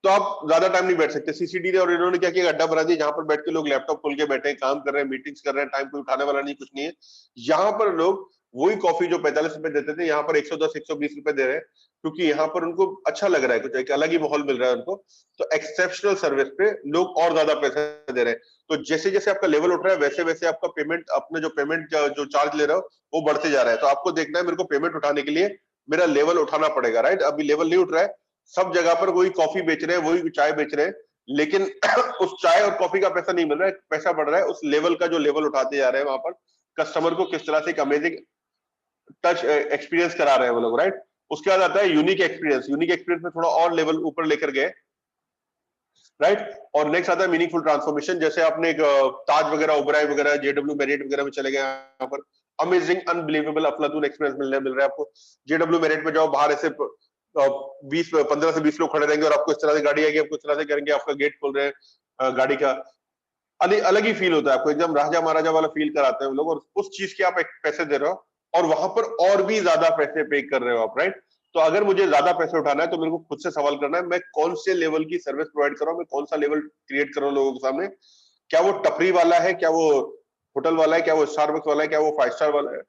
तो आप ज्यादा टाइम नहीं बैठ सकते। सीसीडी ने और इन्होंने क्या किया, अड्डा बना दिया जहां पर बैठ के लोग लैपटॉप खोल के बैठे हैं, काम कर रहे हैं, मीटिंग्स कर रहे हैं, टाइम कोई उठाने वाला नहीं, कुछ नहीं है। यहाँ पर लोग वही कॉफी जो 45 रुपए देते थे, यहाँ पर 110 120 रुपए दे रहे हैं, क्योंकि यहाँ पर उनको अच्छा लग रहा है, कुछ एक अलग ही माहौल मिल रहा है उनको। तो एक्सेप्शनल सर्विस पे लोग और ज्यादा पैसे दे रहे हैं। तो जैसे जैसे आपका लेवल उठ रहा है, वैसे वैसे आपका पेमेंट, अपने जो पेमेंट जो चार्ज ले रहे हो वो बढ़ते जा रहा है। तो आपको देखना है, मेरे को पेमेंट उठाने के लिए मेरा लेवल उठाना पड़ेगा, राइट? अभी लेवल नहीं उठ रहा है, सब जगह पर वही कॉफी बेच रहे हैं, वही चाय बेच रहे हैं, लेकिन उस चाय और कॉफी का पैसा नहीं मिल रहा है, पैसा बढ़ रहा है उस लेवल का, जो लेवल उठाते जा रहे हैं वहां पर कस्टमर को किस तरह से एक अमेजिंग टच एक्सपीरियंस करा रहे हैं वो लोग, राइट? उसके बाद आता है यूनिक एक्सपीरियंस। यूनिक एक्सपीरियंस में थोड़ा और लेवल ऊपर लेकर गए, राइट? और नेक्स्ट आता है मीनिंगफुल ट्रांसफॉर्मेशन। जैसे आपने एक ताज वगैरह, ओबराय वगैरह, जेडब्ल्यू मेरिट वगैरह में चले गए, यहाँ पर अमेजिंग अनबिलीवेबल अफलातून एक्सपीरियंस मिल रहा है आपको। जेडब्ल्यू मेरिट में जाओ, बाहर ऐसे 15 से 20 लोग खड़े रहेंगे और आपको इस तरह से गाड़ी आएगी, आपको इस तरह से करेंगे, आपका गेट खोल रहे हैं गाड़ी का, अलग अलग ही फील होता है आपको, एकदम राजा महाराजा वाला फील कराते हैं वो लोग, और उस चीज के आप पैसे दे रहे हो, और वहां पर और भी ज्यादा पैसे पे कर रहे हो आप, राइट? तो अगर मुझे ज्यादा पैसे उठाना है, तो मेरे को खुद से सवाल करना है, मैं कौन से लेवल की सर्विस प्रोवाइड कर रहा हूँ, मैं कौन सा लेवल क्रिएट कर रहा हूँ लोगों के सामने। क्या वो टपरी वाला है, क्या वो होटल वाला है, क्या वो स्टारबक्स वाला है, क्या वो 5 स्टार वाला है?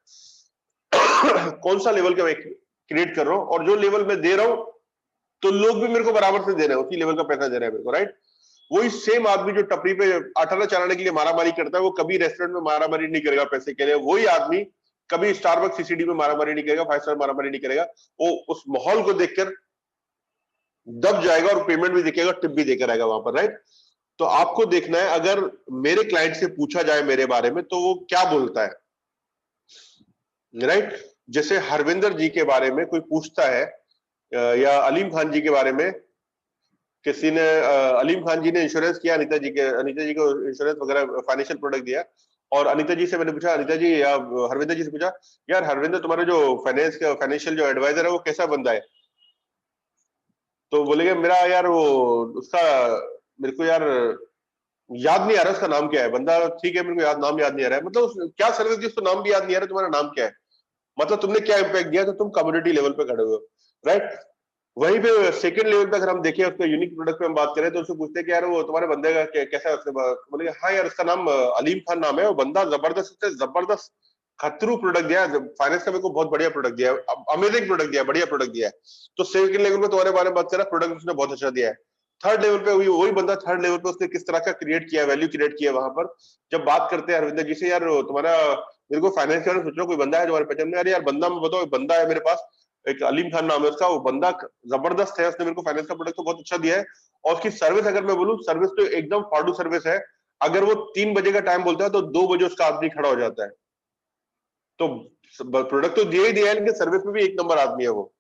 कौन सा लेवल का मैं क्रिएट कर रहा हूँ, और जो लेवल मैं दे रहा हूँ, तो लोग भी मेरे को बराबर से दे रहे हैं, उसी लेवल का पैसा दे रहे हैं मेरे को, राइट? वही सेम आदमी जो टपरी पे अठारह चलाने के लिए मारामारी करता है, वो कभी रेस्टोरेंट में मारामारी नहीं करेगा पैसे के लिए। वही आदमी कभी स्टारबक्स सीसीडी में मारामारी नहीं करेगा, 5 स्टार मारामारी नहीं करेगा। वो उस माहौल को देखकर दब जाएगा, और पेमेंट भी दिखेगा, टिप भी देकर आएगा वहां पर, राइट? तो आपको देखना है, अगर मेरे क्लाइंट से पूछा जाए मेरे बारे में, तो वो क्या बोलता है, राइट? जैसे हरविंदर जी के बारे में कोई पूछता है, या अलीम खान जी के बारे में किसी ने, अलीम खान जी ने इंश्योरेंस किया अनीता जी को इंश्योरेंस वगैरह फाइनेंशियल प्रोडक्ट दिया, और अनीता जी से मैंने पूछा, अनीता जी या हरविंदर जी से पूछा, यार हरविंदर तुम्हारा जो फाइनेंशियल जो एडवाइजर है वो कैसा बंदा है? तो बोलेगा मेरा यार वो, उसका मेरे को यार याद नहीं आ रहा उसका नाम क्या है, बंदा ठीक है, मेरे को नाम याद नहीं आ रहा है, मतलब क्या सर्विस दी उसको नाम भी याद नहीं आ रहा, तुम्हारा नाम क्या है, मतलब तुमने क्या इम्पैक्ट दिया, तो तुम कम्युनिटी लेवल पे खड़े हुए हो, राइट? वहीं पे सेकंड लेवल पे अगर हम देखें, उसका यूनिक प्रोडक्ट पे हम बात करें, तो उससे पूछते हैं कि यार वो तुम्हारे बंदे का कैसा है, उसने बोले हाँ यार उसका नाम अलीम खान नाम है, वो बंदा जबरदस्त जबरदस्त खतरू प्रोडक्ट दिया है, फाइनेंस का मेरे को बहुत बढ़िया प्रोडक्ट दिया है, अमेजिंग प्रोडक्ट दिया है, बढ़िया प्रोडक्ट दिया है। तो सेकंड लेवल पे तुम्हारे बारे में बात करा, प्रोडक्ट उसने बहुत अच्छा दिया है। थर्ड लेवल पे वही बंदा, थर्ड लेवल पे उसने किस तरह का क्रिएट किया, वैल्यू क्रिएट किया वहां पर। जब बात करते हैं अरविंदर जी से, यार तुम्हारा, मेरे को फाइनेंस के बारे में सोच रहा, कोई बंदा है तुम्हारे पहचान में, अरे यार बंदा मैं बताओ, बंदा है मेरे पास, एक अलीम खान नाम है उसका, वो बंदा जबरदस्त है, उसने मेरे को फाइनेंस का प्रोडक्ट तो बहुत अच्छा दिया है। और उसकी सर्विस अगर मैं बोलूं, सर्विस तो एकदम फाड़ू सर्विस है। अगर वो 3 बजे का टाइम बोलता है तो 2 बजे उसका आदमी खड़ा हो जाता है। तो प्रोडक्ट तो दिया ही दिया है, लेकिन सर्विस में भी एक नंबर आदमी है वो।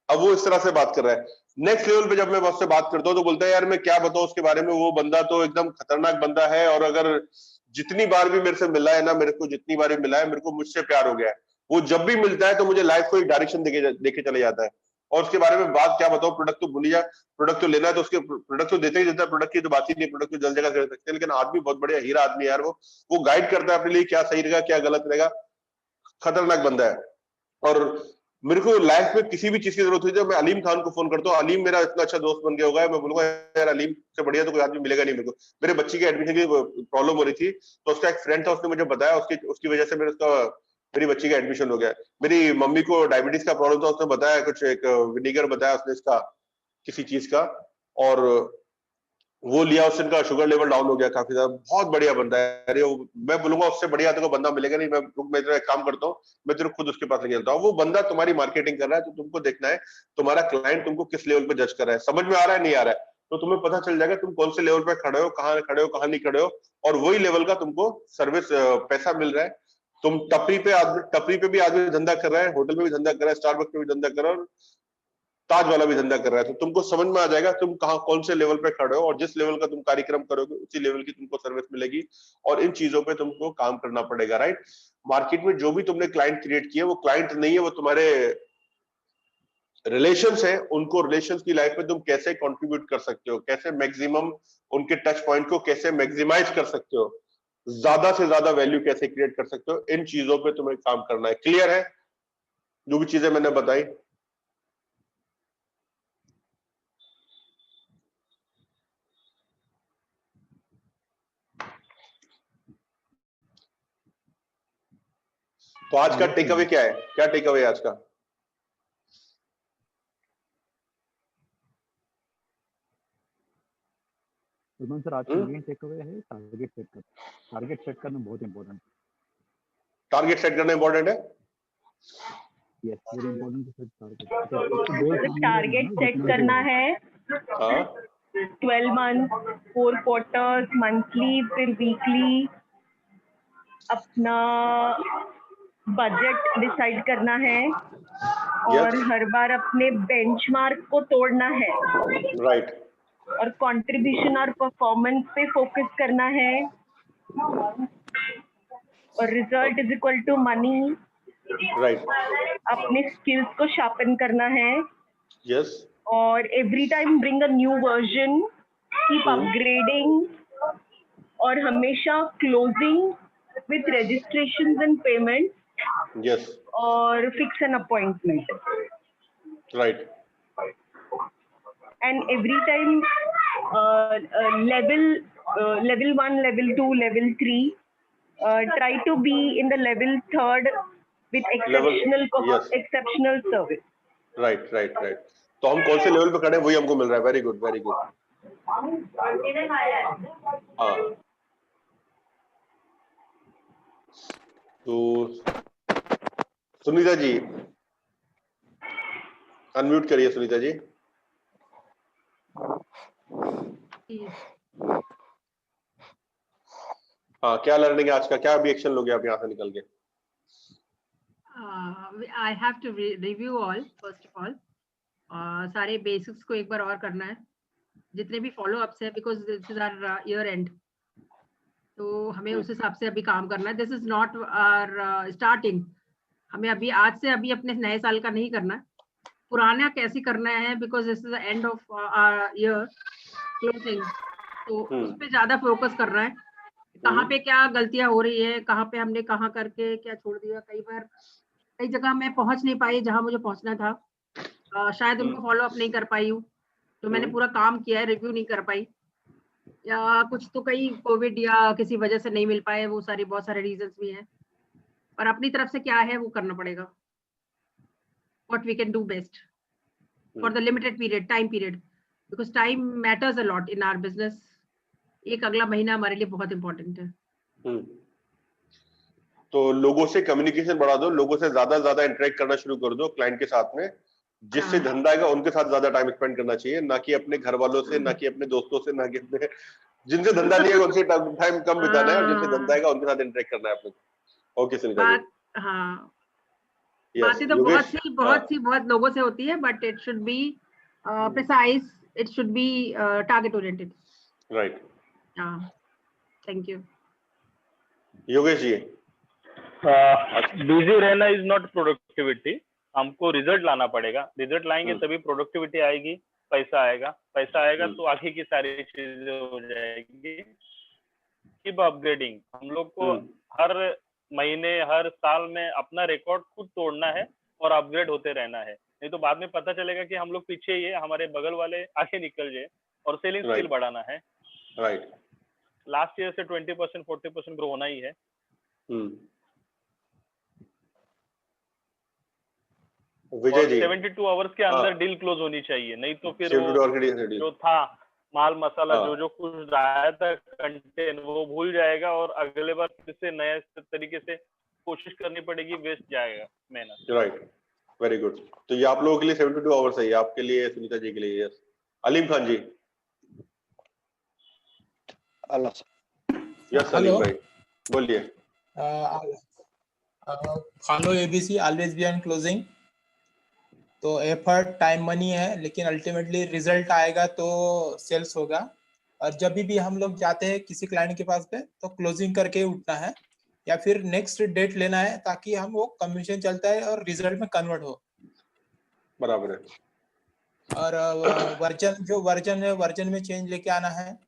अब वो इस तरह से बात कर रहा है। नेक्स्ट लेवल पे जब मैं उससे बात करता हूँ तो बोलता है यार मैं क्या बताऊं उसके बारे में, वो बंदा तो एकदम खतरनाक बंदा है, और अगर जितनी बार भी मेरे से मिला है ना, मेरे को जितनी बार भी मिला है, मेरे को मुझसे प्यार हो गया है। वो जब भी मिलता है तो मुझे लाइफ को एक डायरेक्शन देके चले जाता है। और उसके बारे में बात क्या बताऊं, प्रोडक्ट तो भूल जा, प्रोडक्ट तो लेना है तो उसके प्रोडक्ट तो देते ही देता है, प्रोडक्ट की तो बात ही नहीं, प्रोडक्ट तो जल जगह दे सकते हैं, लेकिन आदमी बहुत बढ़िया हीरा आदमी है यार वो गाइड करता है अपने लिए क्या सही रहेगा क्या गलत रहेगा। खतरनाक बंदा है। और मेरे को लाइफ में किसी भी चीज की जरूरत हुई तो मैं अलीम खान को फोन करता हूँ। अलीम मेरा इतना अच्छा दोस्त बन गया होगा, मैं बोलूंगा यार अलीम से बढ़िया तो कोई आदमी मिलेगा नहीं मेरे को। मेरे बच्चे के एडमिशन की प्रॉब्लम हो रही थी, तो उसका एक फ्रेंड था, उसने मुझे बताया, उसकी उसकी वजह से मेरी बच्ची का एडमिशन हो गया। मेरी मम्मी को डायबिटीज का प्रॉब्लम था, उसने बताया कुछ एक विनीगर बताया उसने इसका किसी चीज का, और वो लिया, उससे इनका शुगर लेवल डाउन हो गया काफी ज्यादा। बहुत बढ़िया बंदा है। अरे मैं बोलूंगा उससे बढ़िया तो बंदा मिलेगा नहीं। मैं तेरा एक काम करता हूँ, मैं तेरे खुद उसके पास लेके चलता हूँ। वो बंदा तुम्हारी मार्केटिंग कर रहा है, तो तुमको देखना है तुम्हारा क्लाइंट तुमको किस लेवल पे जज कर रहा है, समझ में आ रहा है नहीं आ रहा है, तो तुम्हें पता चल जाएगा तुम कौन से लेवल पे खड़े हो, कहाँ नहीं खड़े हो, और वही लेवल का तुमको सर्विस पैसा मिल रहा है। तुम टपरी पे भी आदमी धंधा कर रहा है, होटल में भी धंधा कर रहा है, स्टारबक्स में भी धंधा कर रहा है, ताज वाला भी धंधा कर रहा है, तो तुमको समझ में आ जाएगा तुम कहाँ कौन से लेवल पे खड़े हो, और जिस लेवल का तुम कार्यक्रम करोगे उसी लेवल की तुमको सर्विस मिलेगी। और इन चीजों पे तुमको काम करना पड़ेगा, राइट। मार्केट में जो भी तुमने क्लाइंट क्रिएट किए वो क्लाइंट नहीं है, वो तुम्हारे रिलेशंस है। उनको रिलेशंस की लाइफ में तुम कैसे कंट्रीब्यूट कर सकते हो, कैसे मैक्सिमम उनके टच पॉइंट को कैसे मैक्सिमाइज कर सकते हो, ज्यादा से ज्यादा वैल्यू कैसे क्रिएट कर सकते हो, इन चीजों पे तुम्हें काम करना है। क्लियर है जो भी चीजें मैंने बताई? तो आज का टेक अवे क्या है, क्या टेक अवे आज का?
सुमन सर, आज का मेन टेक अवे है टारगेट सेट करना। टारगेट सेट करना बहुत इंपॉर्टेंट है।
टारगेट सेट करना इंपॉर्टेंट है।
Yes, very important to set target.
Target set करना है।
हाँ
12 मंथ, 4 क्वार्टर्स, मंथली, फिर वीकली। अपना बजट डिसाइड करना है, और हर बार अपने बेंचमार्क को तोड़ना है,
राइट।
और कंट्रीब्यूशन और परफॉर्मेंस पे फोकस करना है, और result is equal to money.
Right.
अपने स्किल्स को शार्पन करना है,
यस।
और every time bring a new version, keep upgrading, और हमेशा closing with registration and payment,
yes.
और fix an appointment.
Right.
And every time level 1, level 2, level 3, try to be in the level 3rd with exceptional service.
Right right right. तो हम कौन से level पे खड़े हैं वही हमको मिल रहा है। Very good very good. हाँ तो सुनीता जी अनम्यूट करिए। सुनीता जी हाँ, क्या लर्निंग है आज का, क्या भी एक्शन लोगे आप यहाँ से निकल के?
I have to review all first of all. सारे बेसिक्स को एक बार और करना है, जितने भी फॉलो अप्स है, because this is our year end, तो हमें उस हिसाब से अभी काम करना है। This is not our starting. हमें अभी आज से अभी अपने नए साल का नहीं करना, पुराना कैसे करना है, because this is the end of year closing, तो उस पर ज्यादा फोकस करना है। कहाँ पे क्या गलतियां हो रही है, कहाँ पे हमने कहाँ करके क्या छोड़ दिया। कई बार कई जगह मैं पहुंच नहीं पाई जहां मुझे पहुंचना था, शायद उनको फॉलो अप नहीं कर पाई हूँ, तो मैंने पूरा काम किया है, रिव्यू नहीं कर पाई, या कुछ तो कई कोविड या किसी वजह से नहीं मिल पाए, वो सारी बहुत सारे रीजंस भी हैं। पर अपनी तरफ से क्या है वो करना पड़ेगा, what we can do best for the limited period, time period, because time matters a lot in our business. एक अगला महीना हमारे लिए बहुत इंपॉर्टेंट है।
तो लोगों से कम्युनिकेशन बढ़ा दो, लोगों से ज्यादा इंटरेक्ट करना शुरू कर दो क्लाइंट के साथ में, जिससे धंधा आएगा उनके साथ ज्यादा टाइम स्पेंड करना चाहिए, ना कि अपने घर वालों से, ना कि अपने दोस्तों से, ना कि अपने जिनसे धंधा नहीं है उनसे टाइम कम बिताना है, और जिनसे धंधा आएगा उनके साथ इंटरेक्ट करना है अपने। ओके सिल्का जी।
हाँ,
यस
बातें तो
योगेश।
बहुत लोगों से होती है, but it should be precise, it should be target oriented.
Right,
thank you.
Yogesh ji.
Busy रहना इज नॉट प्रोडक्टिविटी, हमको रिजल्ट लाना पड़ेगा, रिजल्ट लाएंगे तभी प्रोडक्टिविटी आएगी, पैसा आएगा, पैसा आएगा तो आगे की सारी चीजें हो जाएगी। कीप अपग्रेडिंग, हम लोग को हर महीने हर साल में अपना रिकॉर्ड खुद तोड़ना है और अपग्रेड होते रहना है, नहीं तो बाद में पता चलेगा कि हम लोग पीछे ही है, हमारे बगल वाले आगे निकल जाए। और सेलिंग स्किल बढ़ाना है।
राइट,
लास्ट ईयर से 20% 40% ग्रो होना ही है।
विजय जी
72 आवर्स के अंदर डील क्लोज होनी चाहिए, नहीं तो फिर
72 आवर के डील
जो था माल मसाला जो कुछ आया था कंटेंट वो भूल जाएगा, और अगले बार फिर से नए तरीके से कोशिश करनी पड़ेगी, वेस्ट जाएगा मेहनत।
Right, very good. तो ये आप लोगों के लिए 72 आवर्स है, आपके लिए, सुनीता जी के लिए। यस, अलीम खान जी। यस अलीम भाई बोलिए।
Follow ABC, always be on closing. तो एफर्ट टाइम मनी है, लेकिन अल्टीमेटली रिजल्ट आएगा तो सेल्स होगा। और जब भी हम लोग जाते हैं किसी क्लाइंट के पास पे तो क्लोजिंग करके उठना है, या फिर नेक्स्ट डेट लेना है, ताकि हम वो कमीशन चलता है और रिजल्ट में कन्वर्ट हो।
बराबर है।
और वर्जन है, वर्जन में चेंज लेके आना है,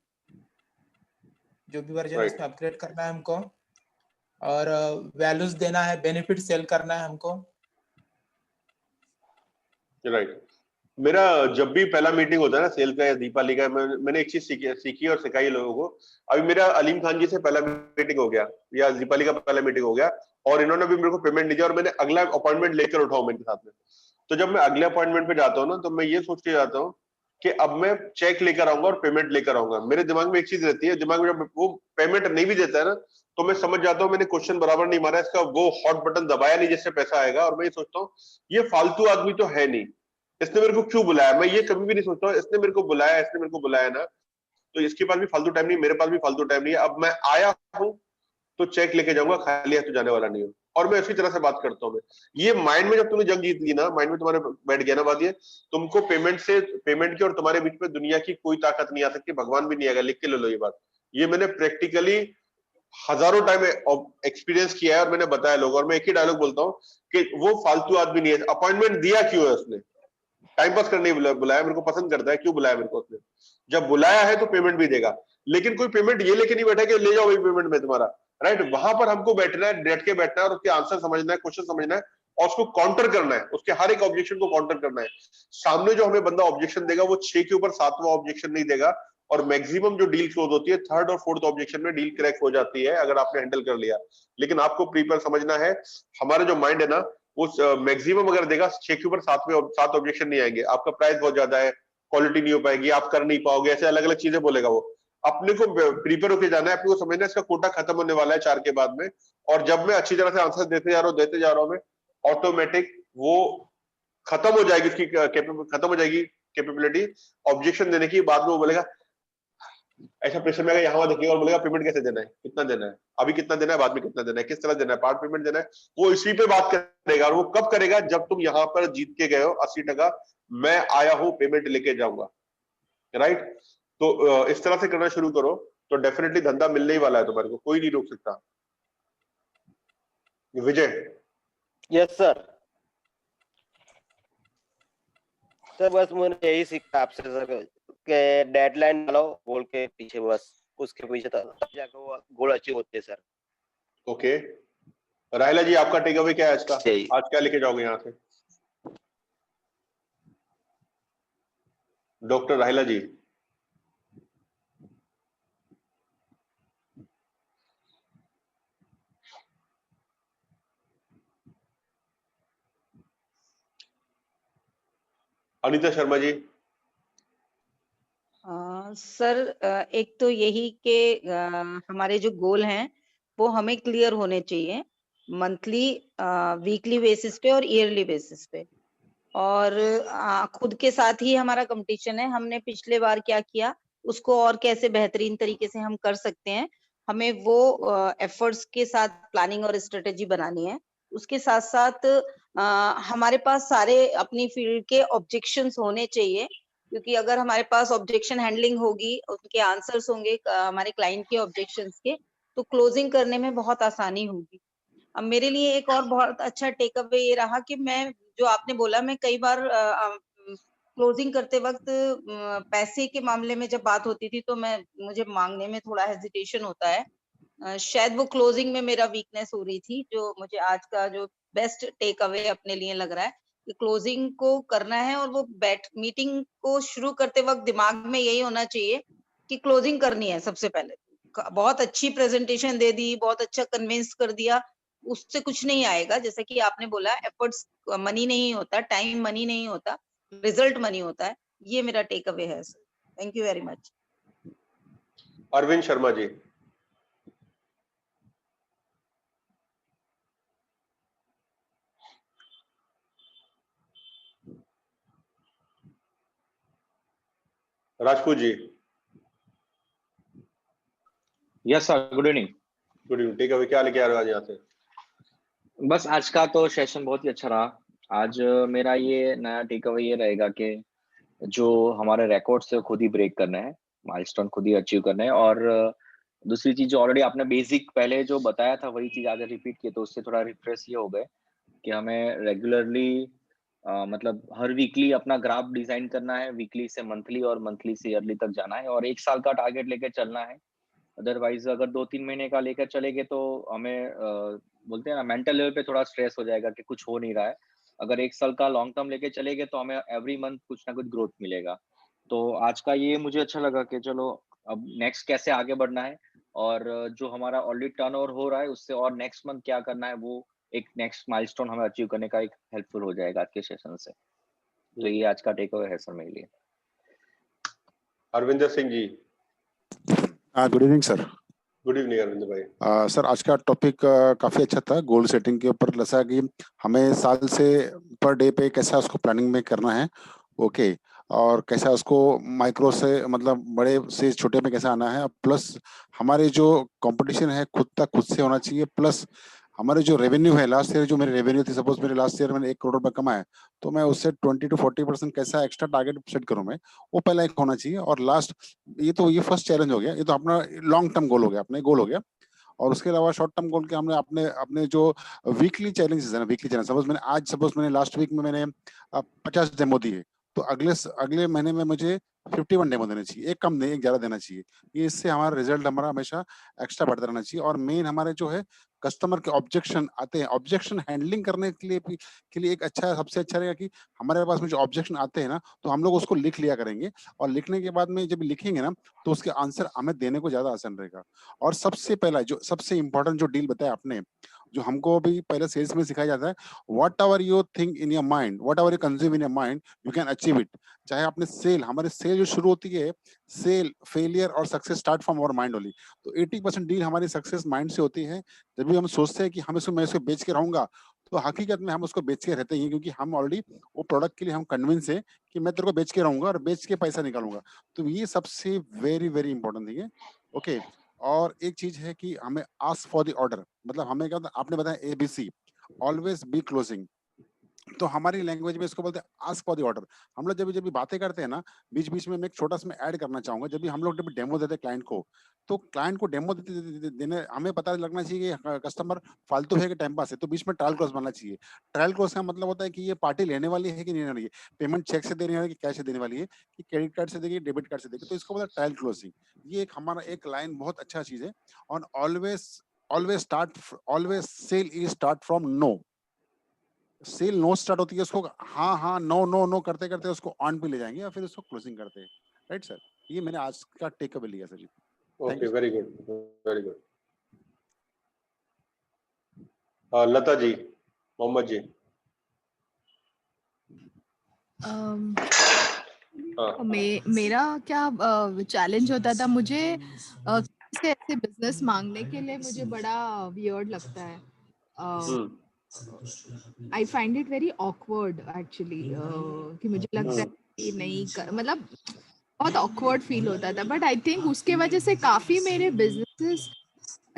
जो भी वर्जन उसमें अपग्रेड करना है हमको। और वैल्यूज देना है, बेनिफिट सेल करना है हमको।
राइट, मेरा जब भी पहला मीटिंग होता है ना सेल का या दीपाली का, मैंने एक चीज सीखी और सिखाई लोगों को। अभी मेरा अलीम खान जी से पहला मीटिंग हो गया, या दीपाली का पहला मीटिंग हो गया, और इन्होंने भी मेरे को पेमेंट नहीं दिया, और मैंने अगला अपॉइंटमेंट लेकर उठाऊं मेरे साथ में। तो जब मैं अगले अपॉइंटमेंट पे जाता हूँ ना, तो मैं ये सोच के जाता हूँ कि अब मैं चेक लेकर आऊंगा और पेमेंट लेकर आऊंगा। मेरे दिमाग में एक चीज रहती है, दिमाग में जब वो पेमेंट नहीं भी देता है ना, तो मैं समझ जाता हूँ मैंने क्वेश्चन बराबर नहीं मारा, इसका वो हॉट बटन दबाया नहीं जिससे पैसा आएगा। और मैं ये सोचता हूँ ये फालतू आदमी तो है नहीं, इसने मेरे को क्यों बुलाया। मैं ये कभी भी नहीं सोचता हूँ इसने मेरे को बुलाया, इसने मेरे को बुलाया ना, तो इसके पास भी फालतू टाइम नहीं, मेरे पास भी फालतू टाइम नहीं है। अब मैं आया हूँ तो चेक लेके जाऊंगा, खाली हाथ तो जाने वाला नहीं हूँ। और मैं इसी तरह से बात करता हूँ। मैं ये माइंड में, जब तुमने जंग जीत ली ना, माइंड में तुम्हारे बैठ गया ना बात, ये तुमको पेमेंट की और तुम्हारे बीच में दुनिया की कोई ताकत नहीं आ सकती, भगवान भी नहीं आएगा। लिख के ले लो ये बात, ये मैंने प्रैक्टिकली हजारों टाइम एक्सपीरियंस किया है, और मैंने बताया लोग। और मैं एक ही डायलॉग बोलता हूँ कि वो फालतू आदमी नहीं है। अपॉइंटमेंट दिया क्यों है उसने? टाइम पास करने बुलाया, मेरे को पसंद करता है, क्यों बुलाया मेरे को उसने? जब बुलाया है तो पेमेंट भी देगा। लेकिन कोई पेमेंट ये लेके नहीं बैठा कि ले जाओ भाई पेमेंट में तुम्हारा, राइट? वहां पर हमको बैठना है, डट के बैठना है, और उसके आंसर समझना है, क्वेश्चन समझना है, और उसको काउंटर करना है, उसके हर एक ऑब्जेक्शन को काउंटर करना है। सामने जो हमें बंदा ऑब्जेक्शन देगा वो 6 के ऊपर 7वां ऑब्जेक्शन नहीं देगा। और मैक्सिमम जो डील क्लोज होती है 3rd और 4th ऑब्जेक्शन में डील क्रैक हो जाती है, अगर आपने हैंडल कर लिया। लेकिन आपको प्रीपर समझना है, हमारा जो माइंड है ना, उस मैक्सिमम अगर देगा 6 के ऊपर 7 ऑब्जेक्शन नहीं आएंगे। आपका प्राइस बहुत ज्यादा है, क्वालिटी नहीं हो पाएगी, आप कर नहीं पाओगे, ऐसे अलग अलग चीजें बोलेगा वो। अपने को प्रीपेयर होकर जाना है, अपने को समझना है इसका कोटा खत्म होने वाला है 4 के बाद में। और जब मैं अच्छी तरह से आंसर देते जा रहा हूँ मैं, ऑटोमेटिक वो खत्म हो जाएगी, उसकी खत्म हो जाएगी कैपेबिलिटी ऑब्जेक्शन देने की। बाद में वो बोलेगा, ऐसा प्रेशर में यहाँ देखिएगा और बोलेगा पेमेंट कैसे देना है, कितना देना है, अभी कितना देना है, बाद में कितना देना है, किस तरह देना है, पार्ट पेमेंट देना है। वो इसी पे बात करेगा। और वो कब करेगा? जब तुम यहाँ पर जीत के गए हो 80%, मैं आया हूँ पेमेंट लेके जाऊंगा, राइट? तो इस तरह से करना शुरू करो, तो डेफिनेटली धंधा मिलने ही वाला है तुम्हारे को, कोई नहीं रोक सकता। विजय।
Yes sir. सर बस मैंने यही सीखा आपसे सर, के डेडलाइन डालो गोल के पीछे, बस उसके पीछे तब जाकर वो गोल अचीव होते हैं सर।
ओके, राहिला जी आपका टेक अवे क्या है आज का? आज क्या लेके जाओगे यहाँ से? डॉक्टर राहिला जी। अनीता शर्मा जी।
सर एक तो यही कि हमारे जो गोल हैं वो हमें क्लियर होने चाहिए, मंथली, वीकली बेसिस पे और ईयरली बेसिस पे। और खुद के साथ ही हमारा कंपटीशन है। हमने पिछले बार क्या किया, उसको और कैसे बेहतरीन तरीके से हम कर सकते हैं, हमें वो एफर्ट्स के साथ प्लानिंग और स्ट्रेटेजी बनानी है। उसके साथ साथ हमारे पास सारे अपनी फील्ड के ऑब्जेक्शंस होने चाहिए, क्योंकि अगर हमारे पास ऑब्जेक्शन हैंडलिंग होगी, उनके आंसर्स होंगे हमारे क्लाइंट के ऑब्जेक्शंस के, तो क्लोजिंग करने में बहुत आसानी होगी। अब मेरे लिए एक और बहुत अच्छा टेक अवे ये रहा कि मैं, जो आपने बोला, मैं कई बार क्लोजिंग करते वक्त पैसे के मामले में जब बात होती थी तो मुझे मांगने में थोड़ा हेजिटेशन होता है। शायद वो क्लोजिंग में मेरा वीकनेस हो रही थी, जो मुझे आज का जो बेस्ट टेक अवे अपने लिए लग रहा है कि क्लोजिंग को करना है, और वो मीटिंग को शुरू करते वक्त दिमाग में यही होना चाहिए कि क्लोजिंग करनी है सबसे पहले। बहुत अच्छी प्रेजेंटेशन दे दी, बहुत अच्छा कन्विंस कर दिया, उससे कुछ नहीं आएगा। जैसे कि आपने बोला, एफर्ट्स मनी नहीं होता, टाइम मनी नहीं होता, रिजल्ट मनी होता है। ये मेरा टेक अवे है sir. Thank you very much.
Arvind Sharma ji. Rajput ji.
Yes sir, good evening.
Good evening. Take away क्या लेके आ रहे हो आज यहाँ से?
बस आज का तो सेशन बहुत ही अच्छा रहा। आज मेरा ये नया टेक अवे ये रहेगा कि जो हमारे रिकॉर्ड से खुद ही ब्रेक करना है, माइलस्टोन खुद ही अचीव करना है। और दूसरी चीज, जो ऑलरेडी आपने बेसिक पहले जो बताया था वही चीज आज रिपीट की, तो उससे थोड़ा रिफ्रेश ये हो गए कि हमें रेगुलरली मतलब हर वीकली अपना ग्राफ डिजाइन करना है, वीकली से मंथली और मंथली से ईयरली तक जाना है, और 1 साल का टारगेट लेके चलना है। अदरवाइज अगर 2-3 महीने का लेकर चलेंगे तो हमें बोलते हैं ना, मेंटल लेवल पे थोड़ा स्ट्रेस हो जाएगा कि कुछ हो नहीं रहा है। अगर 1 साल का लॉन्ग टर्म लेके चलेंगे तो हमें एवरी मंथ कुछ ना कुछ ग्रोथ मिलेगा। तो आज का ये मुझे अच्छा लगा कि चलो अब नेक्स्ट कैसे आगे बढ़ना है, और जो हमारा ऑलरेडी टर्नओवर हो रहा है उससे और नेक्स्ट मंथ क्या करना है, वो एक नेक्स्ट माइलस्टोन हमें अचीव करने का एक हेल्पफुल हो जाएगा आज के सेशन से। तो ये आज का टेक अवे है सर मेरे लिए।
Arvinder Singh ji.
Good evening sir.
Good evening Arvind भाई।
सर आज का टॉपिक काफी अच्छा था, गोल सेटिंग के ऊपर। जैसा कि हमें साल से पर डे पे कैसा उसको प्लानिंग में करना है, ओके, और कैसा उसको माइक्रो से मतलब बड़े से छोटे में कैसा आना है, प्लस हमारे जो कंपटीशन है खुद तक खुद से होना चाहिए, प्लस हमारे जो रेवेन्यू है, लास्ट ईयर जो मेरी रेवेन्यू थी, सपोज मेरे लास्ट ईयर मैंने 1 करोड़ रुपए कमाया, तो मैं उससे 20 to 40% कैसा एक्स्ट्रा टारगेट सेट करूं मैं, वो पहला एक होना चाहिए। और लास्ट, ये फर्स्ट चैलेंज हो गया, ये तो अपना लॉन्ग टर्म गोल हो गया, अपने गोल हो गया। और उसके अलावा शॉर्ट टर्म गोल के हमने अपने अपने जो वीकली चैलेंजेस है ना, वीकली चैलेंज, सपोज मैंने लास्ट वीक में मैंने 50 डेमो दिए, तो अगले महीने में मुझे 51 डेमो देने चाहिए, एक कम नहीं, एक ज्यादा देना चाहिए। ये इससे हमारा रिजल्ट हमारा हमेशा एक्स्ट्रा बढ़ता रहना चाहिए। और मेन हमारे जो है कस्टमर के ऑब्जेक्शन आते हैं, ऑब्जेक्शन हैंडलिंग करने के लिए एक अच्छा, सबसे अच्छा रहेगा कि हमारे पास में जो ऑब्जेक्शन आते हैं ना, तो हम लोग उसको लिख लिया करेंगे, और लिखने के बाद में जब लिखेंगे ना, तो उसके आंसर हमें देने को ज्यादा आसान रहेगा। और सबसे पहला जो सबसे इंपॉर्टेंट जो डील बताया आपने, जो हमको भी पहले सेल्स में सिखाया जाता है, whatever you think in your mind, whatever you consume in your mind, you can achieve it. चाहे आपने हमारे सेल जो शुरू होती है, सेल, फेलियर और success start from our mind only. तो 80% डील हमारी सक्सेस माइंड से होती है। जब भी हम सोचते हैं कि मैं इसको बेच के रहूंगा, तो हकीकत में हम उसको बेच के रहते हैं, क्योंकि हम ऑलरेडी वो प्रोडक्ट के लिए हम कन्विंस है कि मैं तेरे को बेच के रहूंगा और बेच के पैसा निकालूंगा। तो ये सबसे वेरी वेरी इंपॉर्टेंट थिंग है, ओके। और एक चीज है कि हमें आस्क फॉर द ऑर्डर, मतलब हमें क्या, आपने बताया ABC, ऑलवेज बी क्लोजिंग, तो हमारी लैंग्वेज में इसको बोलते हैं आस्क फॉर द ऑर्डर। हम लोग जब भी बातें करते हैं ना, बीच बीच में मैं एक छोटा सा मैं ऐड करना चाहूंगा, जब भी हम लोग डेमो देते हैं क्लाइंट को, तो क्लाइंट को डेमो देने हमें पता लगना चाहिए कि कस्टमर फालतू है कि टाइम पास है, तो बीच में ट्रायल क्लोज बनना चाहिए। ट्रायल क्लोज का मतलब होता है कि ये पार्टी लेने वाली है कि नहीं लेने वाली है, पेमेंट चेक से देने वाली है कि कैश से देने वाली है, कि क्रेडिट कार्ड से देगी, डेबिट कार्ड से देगी, तो इसको बोलते हैं ट्रायल क्लोजिंग। ये एक हमारा एक लाइन बहुत अच्छा चीज है। और always sale is start from no. Sale no start होती है, उसको हाँ हाँ नो नो नो करते करते उसको ऑन पे ले जाएंगे, या फिर उसको क्लोजिंग करते हैं, राइट सर। ये मैंने आज का टेक अवे लिया sir ji.
Okay, very good, very good. Lata ji, Mohammad ji.
मेरा क्या चैलेंज होता था, मुझे ऐसे बिजनेस मांगने के लिए मुझे बड़ा वियर्ड लगता है। I find it very awkward actually, कि मुझे लगता है कि नहीं मतलब बहुत ऑकवर्ड फील होता था, बट आई थिंक उसके वजह से काफी मेरे बिजनेसेस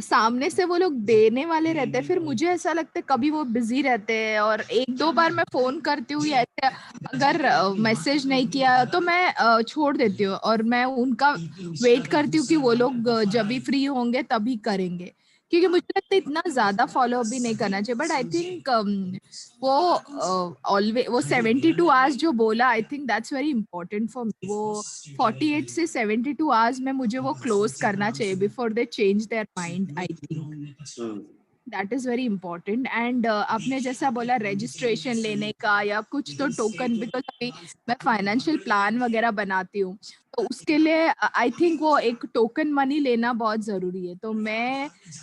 सामने से वो लोग देने वाले रहते हैं, फिर मुझे ऐसा लगता है कभी वो बिजी रहते हैं, और एक दो बार मैं फोन करती हूँ या ऐसे अगर मैसेज नहीं किया तो मैं छोड़ देती हूँ, और मैं उनका वेट करती हूँ कि वो लोग जब भी फ्री होंगे तभी करेंगे, क्योंकि मुझे लगता है इतना ज्यादा फॉलो अप भी नहीं करना चाहिए। बट आई थिंक वो ऑलवेज वो 72 आवर्स जो बोला, I think that's very important for me. वो 48 से 72 आवर्स में मुझे वो क्लोज करना चाहिए before they change their mind, I think that is very important. And आपने जैसा बोला रजिस्ट्रेशन लेने का या कुछ तो टोकन, बिकॉज अभी मैं फाइनेंशियल प्लान वगैरह बनाती हूँ तो उसके लिए आई थिंक वो एक टोकन मनी लेना बहुत जरूरी है, तो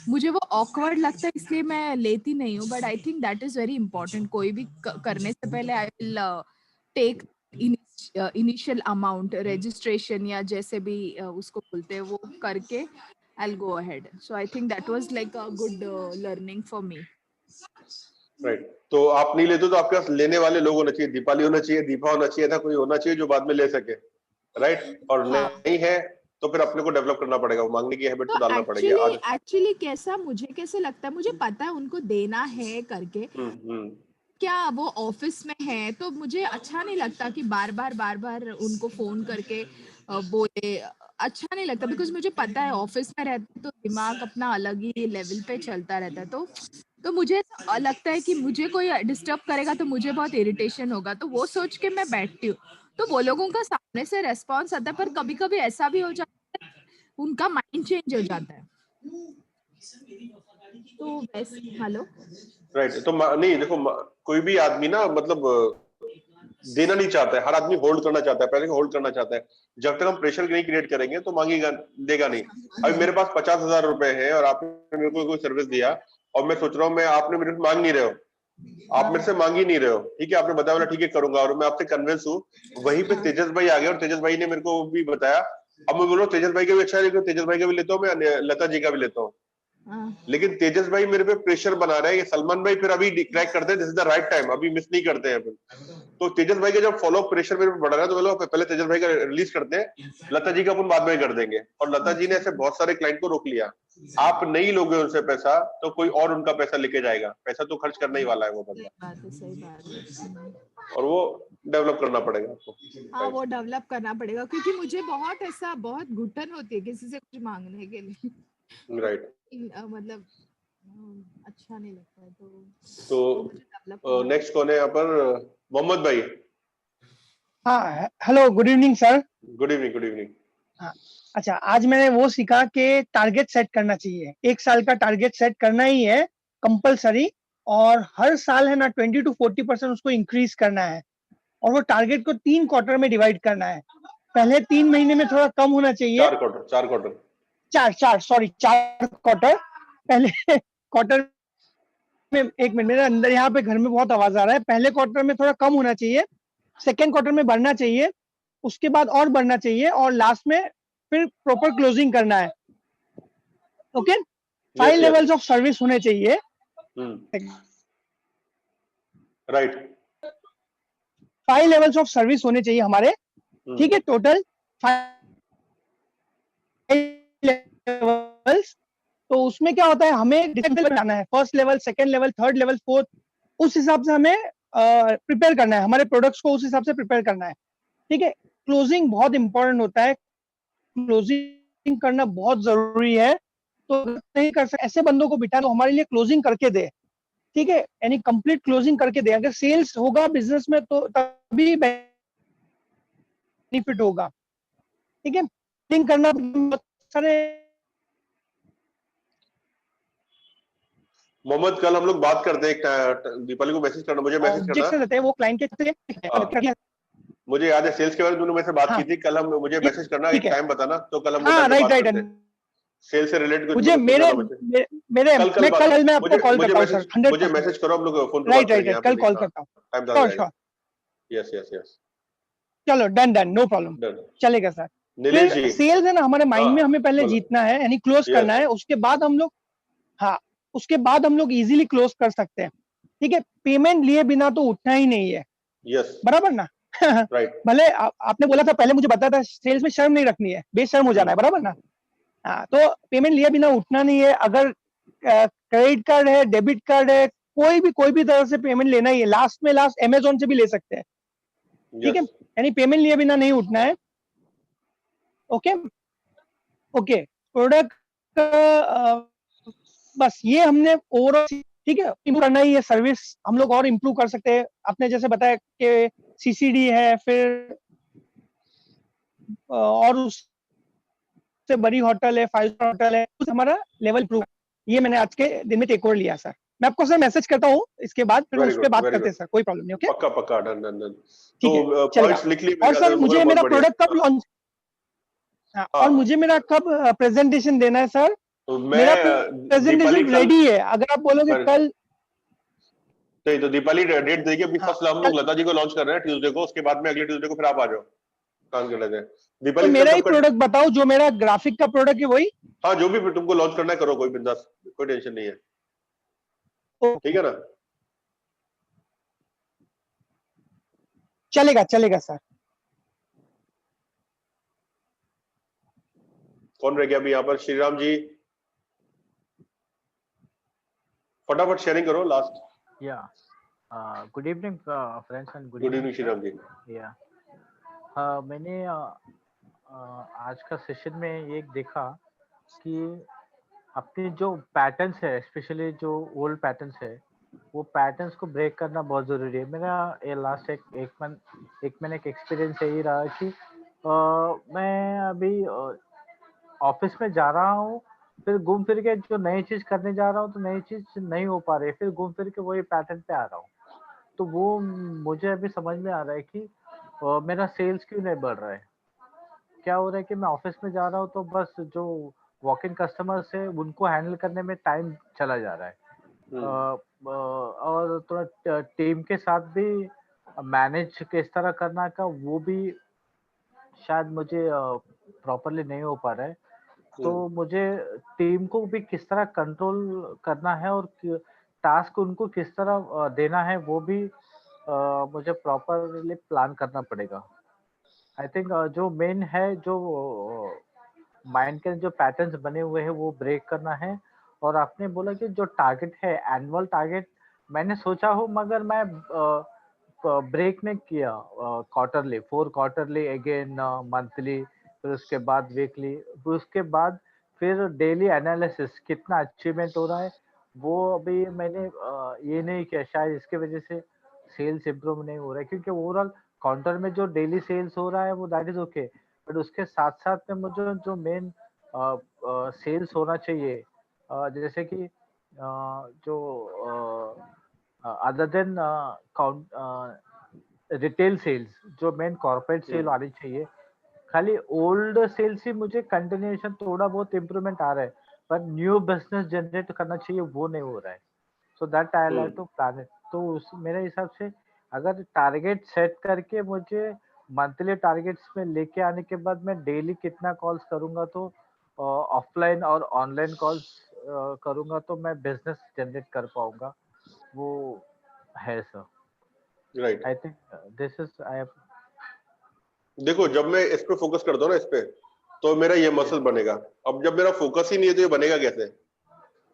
मुझे वो ऑकवर्ड लगता है इसलिए मैं लेती नहीं हूँ, but I think that is very important. कोई भी करने से पहले I will take initial amount registration या जैसे भी उसको बोलते हैं वो करके I'll go ahead. So I think that was like a good learning for me.
Right. तो आप नहीं लेते तो आपके पास लेने वाले लोग होना चाहिए, दीपाली होना चाहिए, दीपा होना चाहिए, था कोई होना चाहिए जो बाद में ले सके, राइट। और नहीं है तो फिर अपने को डेवलप करना पड़ेगा, वो मांगने की हैबिट तो डालना पड़ेगा।
एक्चुअली कैसा कैसे लगता है, मुझे पता है उनको देना है करके, क्या वो ऑफिस में है तो मुझे अच्छा नहीं लगता कि बार बार उनको फोन करके बोले, अच्छा नहीं लगता, बिकॉज मुझे पता है ऑफिस में रहते तो दिमाग अपना अलग ही लेवल पे चलता रहता है, तो मुझे लगता है कि मुझे कोई डिस्टर्ब करेगा तो मुझे बहुत इरिटेशन होगा, तो वो सोच के मैं बैठती हूँ। तो वो लोगों का सामने से रेस्पॉन्स आता है, पर कभी कभी ऐसा भी हो जाता है उनका माइंड चेंज हो जाता है। तो वैसे हेलो
राइट। तो नहीं देखो, कोई भी आदमी ना मतलब देना नहीं चाहता है, हर आदमी होल्ड करना चाहता है, पहले होल्ड करना चाहता है। जब तक हम प्रेशर नहीं क्रिएट करेंगे तो मांगेगा, देगा नहीं। अभी मेरे पास 50,000 रुपए है और आपने मेरे को कोई सर्विस दिया और मैं सोच रहा हूँ, मैं आपने मेरे से मांग नहीं रहे हो, आप मेरे से मांग ही नहीं रहे हो, ठीक है, आपने बताया बोला ठीक है करूंगा और मैं आपसे कन्विंस हूँ। वहीं पे तेजस भाई आ गए और तेजस भाई ने मेरे को भी बताया। अब मैं बोल रहा हूँ तेजस भाई का भी अच्छा है, लेकिन तेजस भाई का भी लेता हूँ, मैं लता जी का भी लेता हूँ, लेकिन तेजस भाई मेरे पे प्रेशर बना रहे हैं, सलमान भाई फिर अभी क्रैक करते हैं, this is the right time, अभी मिस नहीं करते हैं फिर। तो तेजस भाई का जब फॉलो प्रेशर मेरे पे बढ़ रहा है तो बोलो पहले तेजस भाई का रिलीज करते हैं, लता जी का अपन बाद में कर देंगे। और लता जी ने ऐसे बहुत सारे क्लाइंट को रोक लिया, आप नहीं लोगे उनसे पैसा तो कोई और उनका पैसा लेके जाएगा, पैसा तो खर्च करना ही वाला है वो बंदा,
सही बात है।
और वो डेवलप करना पड़ेगा आपको।
हाँ वो डेवलप करना पड़ेगा, क्योंकि मुझे बहुत घुटन होती है किसी से कुछ मांगने के लिए,
राइट।
मतलब अच्छा नहीं लगता है, तो
नेक्स्ट कौन है यहाँ पर? मोहम्मद भाई।
हाँ hello, good evening sir.
Good evening. Good evening.
हाँ अच्छा, आज मैंने वो सीखा कि टारगेट सेट करना चाहिए, 1 साल का टारगेट सेट करना ही है कंपलसरी, और हर साल है ना 20 to 40% उसको इंक्रीज करना है, और वो टारगेट को 3 क्वार्टर में डिवाइड करना है। पहले 3 महीने में थोड़ा कम होना चाहिए, 4 क्वार्टर। पहले क्वार्टर में, एक मिनट मेरे अंदर यहाँ पे घर में बहुत आवाज आ रहा है, पहले क्वार्टर में थोड़ा कम होना चाहिए, सेकेंड क्वार्टर में बढ़ना चाहिए, उसके बाद और बढ़ना चाहिए, और लास्ट में फिर प्रॉपर क्लोजिंग करना है। ओके, 5 लेवल्स ऑफ सर्विस होने चाहिए,
राइट,
5 लेवल्स ऑफ सर्विस होने चाहिए हमारे, ठीक है, टोटल 5 लेवल्स। तो उसमें क्या होता है, हमें जाना है, first level, second level, third level, fourth, उस हिसाब से हमें प्रिपेयर करना है, हमारे प्रोडक्ट्स को उस हिसाब से प्रिपेयर करना है, ठीक है। क्लोजिंग बहुत इंपॉर्टेंट होता है, क्लोजिंग करना बहुत जरूरी है। तो नहीं कर सकते, ऐसे बंदों को बिठा दो हमारे लिए क्लोजिंग करके दे, ठीक है, यानी कंप्लीट क्लोजिंग करके दे। अगर सेल्स होगा बिजनेस में तो तभी बेनिफिट होगा, ठीक है। क्लोजिंग करना बहुत सारे।
मोहम्मद, कल हम लोग बात करते हैं, दीपाली को मैसेज करना, मुझे मैसेज करना
रहते हैं वो क्लाइंट के,
मुझे याद है सेल्स के बारे में दोनों में से बात की थी कल, हम मुझे मैसेज करना, एक टाइम बताना, तो कल हम
राइट
सेल्स से रिलेटेड
मुझे मेरे कल मैं आपको कॉल करता हूं सर, 100%।
मुझे मैसेज करो, हम लोग फोन पे बात करेंगे,
राइट, कल कॉल करता हूं, श्योर।
यस।
चलो डन, नो प्रॉब्लम, चलेगा सर।
नीलेश जी,
सेल्स है ना हमारे माइंड में, हमें पहले जीतना है, यानी क्लोज करना है, उसके बाद हम लोग, हाँ उसके बाद हम लोग इजीली क्लोज कर सकते हैं, ठीक है, पेमेंट लिए बिना तो उठना ही नहीं है,
यस
बराबर ना?
राइट
भले आपने बोला था पहले, मुझे बताया था सेल्स में शर्म नहीं रखनी है, बेशर्म हो जाना है, बराबर ना? हाँ, तो पेमेंट लिए बिना उठना नहीं है। अगर क्रेडिट कार्ड है, डेबिट कार्ड है, कोई भी तरह से पेमेंट लेना ही है, लास्ट में लास्ट अमेजोन से भी ले सकते हैं, ठीक है, यानी पेमेंट लिए बिना नहीं उठना है। ओके ओके, प्रोडक्ट बस ये हमने ओवरऑल, ठीक है, इम्प्रूव करना ही है, सर्विस हम लोग और इम्प्रूव कर सकते हैं। आपने जैसे बताया कि सीसीडी है, फिर और उससे बड़ी होटल है, 5 स्टार होटल है, उस हमारा लेवल इम्प्रूव, ये मैंने आज के दिन में टेक ओवर लिया सर। मैं आपको सर मैसेज करता हूँ इसके बाद, फिर
वेरी
उस
गुड
पर बात
वेरी
करते हैं
गुड
सर, कोई प्रॉब्लम नहीं। ओके,
पक्का पक्का डन डन डन
ठीक है,
तो
चलेगा।
पॉइंट्स लिख लिए
और सर मुझे मेरा
बहुत बढ़िया।
प्रोडक्ट कब लॉन्च, और मुझे मेरा कब प्रेजेंटेशन देना है सर?
तो
मेरा
मैं दीपाली
प्रेजेंटेशन रेडी है, अगर आप बोलोगे कल।
तो दीपाली डेट देखिए, अभी फर्स्ट हम लोग
कल
लता जी को लॉन्च कर रहे हैं ट्यूसडे को, उसके बाद में अगले ट्यूसडे को फिर आप आ जाओ, काम कर लेते हैं।
तो
दीपाली
मेरा ही
सबका
प्रोडक्ट बताओ, जो मेरा ग्राफिक का प्रोडक्ट है वही।
हाँ, जो भी तुमको लॉन्च करना है करो, कोई बिंदास, कोई टेंशन नहीं है, ठीक है ना?
चलेगा चलेगा सर।
कौन रह गया अभी यहाँ पर? श्रीराम जी, फटाफट शेयरिंग करो last.
Yeah. Good evening, friends, and good
good
evening,
evening
sir.
Shriram ji.
Yeah. मैंने आज का सेशन में ये देखा कि अपने जो पैटर्न्स है, स्पेशली जो ओल्ड पैटर्न्स है, वो पैटर्न्स को ब्रेक करना बहुत ज़रूरी है। मेरा ये लास्ट एक महीने का एक्सपीरियंस यही रहा कि मैं अभी ऑफिस में जा रहा हूँ, फिर घूम फिर के जो नई चीज़ करने जा रहा हूँ तो नई चीज़ नहीं हो पा रही है, फिर घूम फिर के वही पैटर्न पे आ रहा हूँ। तो वो मुझे अभी समझ में आ रहा है कि मेरा सेल्स क्यों नहीं बढ़ रहा है। क्या हो रहा है कि मैं ऑफिस में जा रहा हूँ तो बस जो वॉक इन कस्टमर्स है उनको हैंडल करने में टाइम चला जा रहा है, और थोड़ा टीम के साथ भी मैनेज किस तरह करना का वो भी शायद मुझे प्रॉपरली नहीं हो पा रहा है। तो मुझे टीम को भी किस तरह कंट्रोल करना है और टास्क उनको किस तरह देना है वो भी मुझे प्रॉपरली प्लान करना पड़ेगा। आई थिंक जो मेन है, जो माइंड के जो पैटर्न्स बने हुए हैं वो ब्रेक करना है। और आपने बोला कि जो टारगेट है एनुअल टारगेट, मैंने सोचा हो मगर मैं ब्रेक नहीं किया। क्वार्टरली, 4 क्वार्टरली, अगेन मंथली, फिर उसके बाद वीकली, फिर उसके बाद फिर डेली एनालिसिस कितना अचीवमेंट हो रहा है वो अभी मैंने ये नहीं किया। शायद इसके वजह से सेल्स इम्प्रूव नहीं हो रहा है, क्योंकि ओवरऑल काउंटर में जो डेली सेल्स हो रहा है वो दैट इज ओके, बट उसके साथ साथ में मुझे जो मेन सेल्स होना चाहिए, जैसे कि जो other than count retail sales, जो मेन कॉर्पोरेट सेल आनी चाहिए। खाली ओल्ड सेल्स ही मुझे कंटिन्यूएशन थोड़ा बहुत इम्प्रूवमेंट आ रहा है, पर न्यू बिजनेस जनरेट करना चाहिए वो नहीं हो रहा है। So that I like to plan it. तो उस मेरे हिसाब से अगर टारगेट सेट करके मुझे मंथली टारगेट्स में लेके आने के बाद मैं डेली कितना कॉल्स करूंगा, तो ऑफलाइन और ऑनलाइन कॉल्स करूंगा तो मैं बिजनेस जनरेट कर पाऊंगा, वो है sir.
Right,
I think this is I have.
देखो जब मैं इस पे फोकस करता हूँ ना, इस पे, तो मेरा ये मसल बनेगा। अब जब मेरा फोकस ही नहीं है तो ये बनेगा कैसे?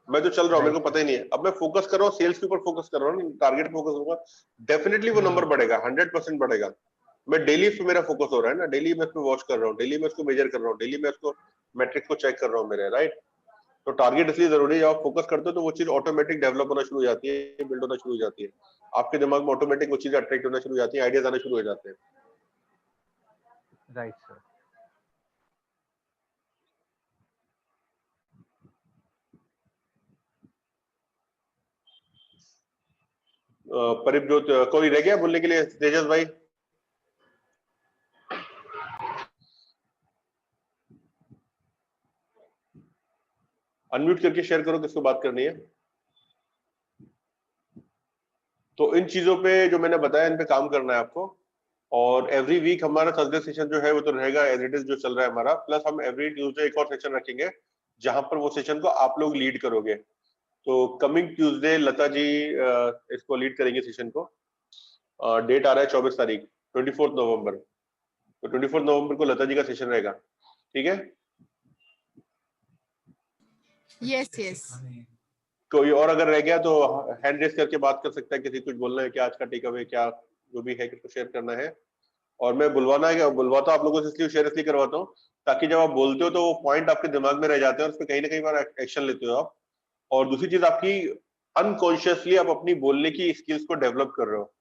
मैं तो चल रहा हूँ, मेरे को पता ही नहीं है। अब मैं फोकस कर रहा हूँ, सेल्स के ऊपर फोकस कर रहा हूँ, टारगेट फोकस करूंगा, डेफिनेटली वो नंबर बढ़ेगा, 100% बढ़ेगा। मैं डेली इस पे मेरा फोकस हो रहा है ना, डेली मैं इस पे वॉच कर रहा हूँ, डेली मैं इसको मेजर कर रहा हूँ, डेली मैं इसको मैट्रिक्स को चेक कर रहा हूँ मेरे, राइट? तो टारगेट इसलिए जरूरी है, जब आप फोकस करते हो तो वो चीज ऑटोमेटिक डेवलप होना शुरू हो जाती है, बिल्ड होना शुरू हो जाती है, आपके दिमाग में ऑटोमेटिक वो चीज अट्रैक्ट होना शुरू हो जाती है, आइडियाज आना शुरू हो जाते हैं।
Right sir.
परिपजोत, कोई रह गया बोलने के लिए? तेजस भाई, अनम्यूट करके शेयर करो किसको बात करनी है। तो इन चीजों पे जो मैंने बताया, इन पे काम करना है आपको। और एवरी वीक हमारा थर्सडे सेशन जो है वो तो रहेगा एज इट इज जो चल रहा है हमारा, प्लस हम एवरी ट्यूसडे एक और सेशन रखेंगे जहां पर वो सेशन को आप लोग लीड करोगे। तो कमिंग ट्यूसडे लता जी इसको लीड करेंगे सेशन को। डेट आ रहा है 24 तारीख 24 नवंबर। तो 24 नवंबर को लता जी का सेशन रहेगा, ठीक है।
Yes yes.
कोई और अगर रह गया तो हैंड रेस करके बात कर सकता है, किसी कुछ बोलना है क्या आज का टेक अवे, क्या जो भी है किसको शेयर करना है। और मैं बुलवाता आप लोगों से इसलिए शेयर इसलिए करवाता हूँ ताकि जब आप बोलते हो तो वो पॉइंट आपके दिमाग में रह जाते हैं और उस पर कहीं ना कहीं बार एक्शन लेते हो आप। और दूसरी चीज आपकी अनकॉन्शियसली आप अपनी बोलने की स्किल्स को डेवलप कर रहे हो।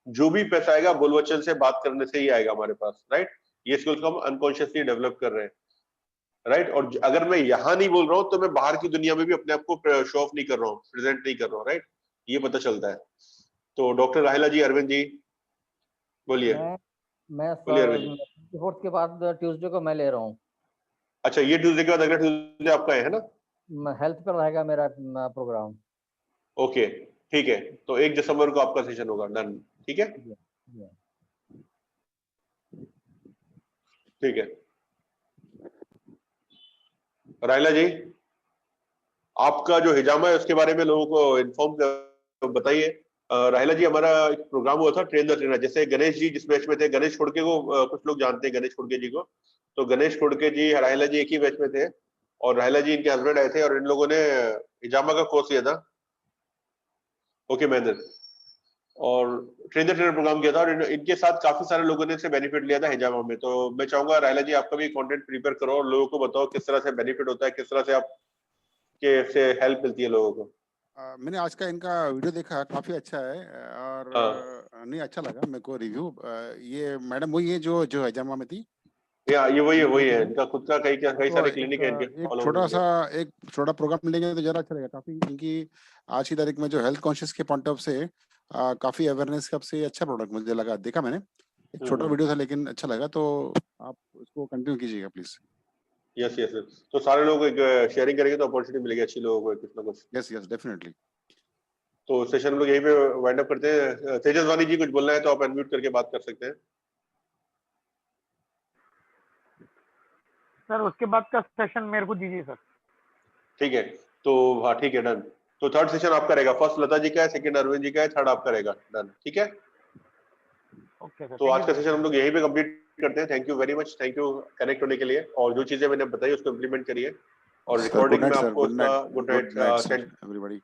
जो भी पैसा आएगा बोल वचन से बात करने से ही आएगा हमारे पास, राइट। ये स्किल्स को हम अनकॉन्शियसली डेवलप कर रहे हैं, राइट। और अगर मैं यहाँ नहीं बोल रहा हूँ तो मैं बाहर की दुनिया में भी अपने आप को शो ऑफ नहीं कर रहा हूँ, प्रेजेंट नहीं कर रहा हूँ, राइट। ये पता चलता है। तो डॉक्टर राहिला जी, अरविंद जी बोलिए।
मैं
बोलिए अरविंद जी।
24 के बाद ट्यूसडे को मैं ले रहा हूँ।
अच्छा, ये ट्यूसडे के बाद अगला ट्यूसडे आपका है ना?
हेल्थ पर रहेगा मेरा प्रोग्राम।
ओके ठीक है, तो 1 दिसंबर को आपका सेशन होगा, डन, ठीक है। ठीक है राहिला जी, आपका जो हिजामा है उसके बारे में लोगों को इन्फॉर्म बताइए। राहिला जी, हमारा एक प्रोग्राम हुआ था ट्रेन द ट्रेनर, जैसे गणेश जी जिस बैच में थे, गणेश खोड़के को कुछ लोग जानते हैं, गणेश खोड़के जी को। तो गणेश खोड़के जी राहिला जी एक ही बैच में थे और राहिला जी इनके हस्बैंड आए थे और इन लोगों ने हिजामा का कोर्स लिया था। ओके महेंद्र, और ट्रेन द ट्रेनर प्रोग्राम किया था और इनके साथ काफी सारे लोगों ने इससे बेनिफिट लिया था हिजामा में। तो मैं चाहूंगा राहिला जी आपका भी कंटेंट प्रिपेयर करो और लोगों को बताओ किस तरह से बेनिफिट होता है, किस तरह से आप से हेल्प मिलती है लोगों को।
मैंने आज का इनका वीडियो देखा, काफी अच्छा है और नहीं अच्छा लगा मेरे को रिव्यू। ये मैडम वही है जो हिजामा में थी?
ये वही है इनका खुद का कई सारे क्लिनिक है इनके।
एक छोटा प्रोग्राम लेंगे तो जरा अच्छा लगेगा। काफी इनकी आज की तारीख में जो हेल्थ कॉन्शियस के पॉइंट ऑफ से काफी अवेयरनेस कब से अच्छा प्रोडक्ट मुझे लगा, देखा मैंने। एक छोटा वीडियो था लेकिन अच्छा लगा, तो आप इसको कंटिन्यू कीजिएगा प्लीज।
यस यस, तो सारे लोग एक शेयरिंग करेंगे तो अपॉर्चुनिटी मिलेगी अच्छी लोगों को कुछ ना कुछ।
Yes yes definitely.
तो सेशन हम लोग यहीं पे वाइंड अप करते हैं। तेजस्वानी जी कुछ बोलना है तो आप अनम्यूट करके बात कर सकते हैं।
सर उसके बाद का सेशन मेरे को दीजिए सर।
ठीक है, तो हाँ ठीक है, डन। तो थर्ड सेशन आपका रहेगा, फर्स्ट लता जी का है, सेकंड अरविंद जी का है, थर्ड आपका रहेगा, डन, ठीक है।
ओके सर,
तो आज का सेशन हम लोग यहीं पे कंप्लीट करते हैं। Thank you very much, thank you connect होने के लिए, और जो चीजें मैंने बताई उसको इम्प्लीमेंट करिए। और रिकॉर्डिंग में आपको उसका गुड नाइट
एवरीबॉडी।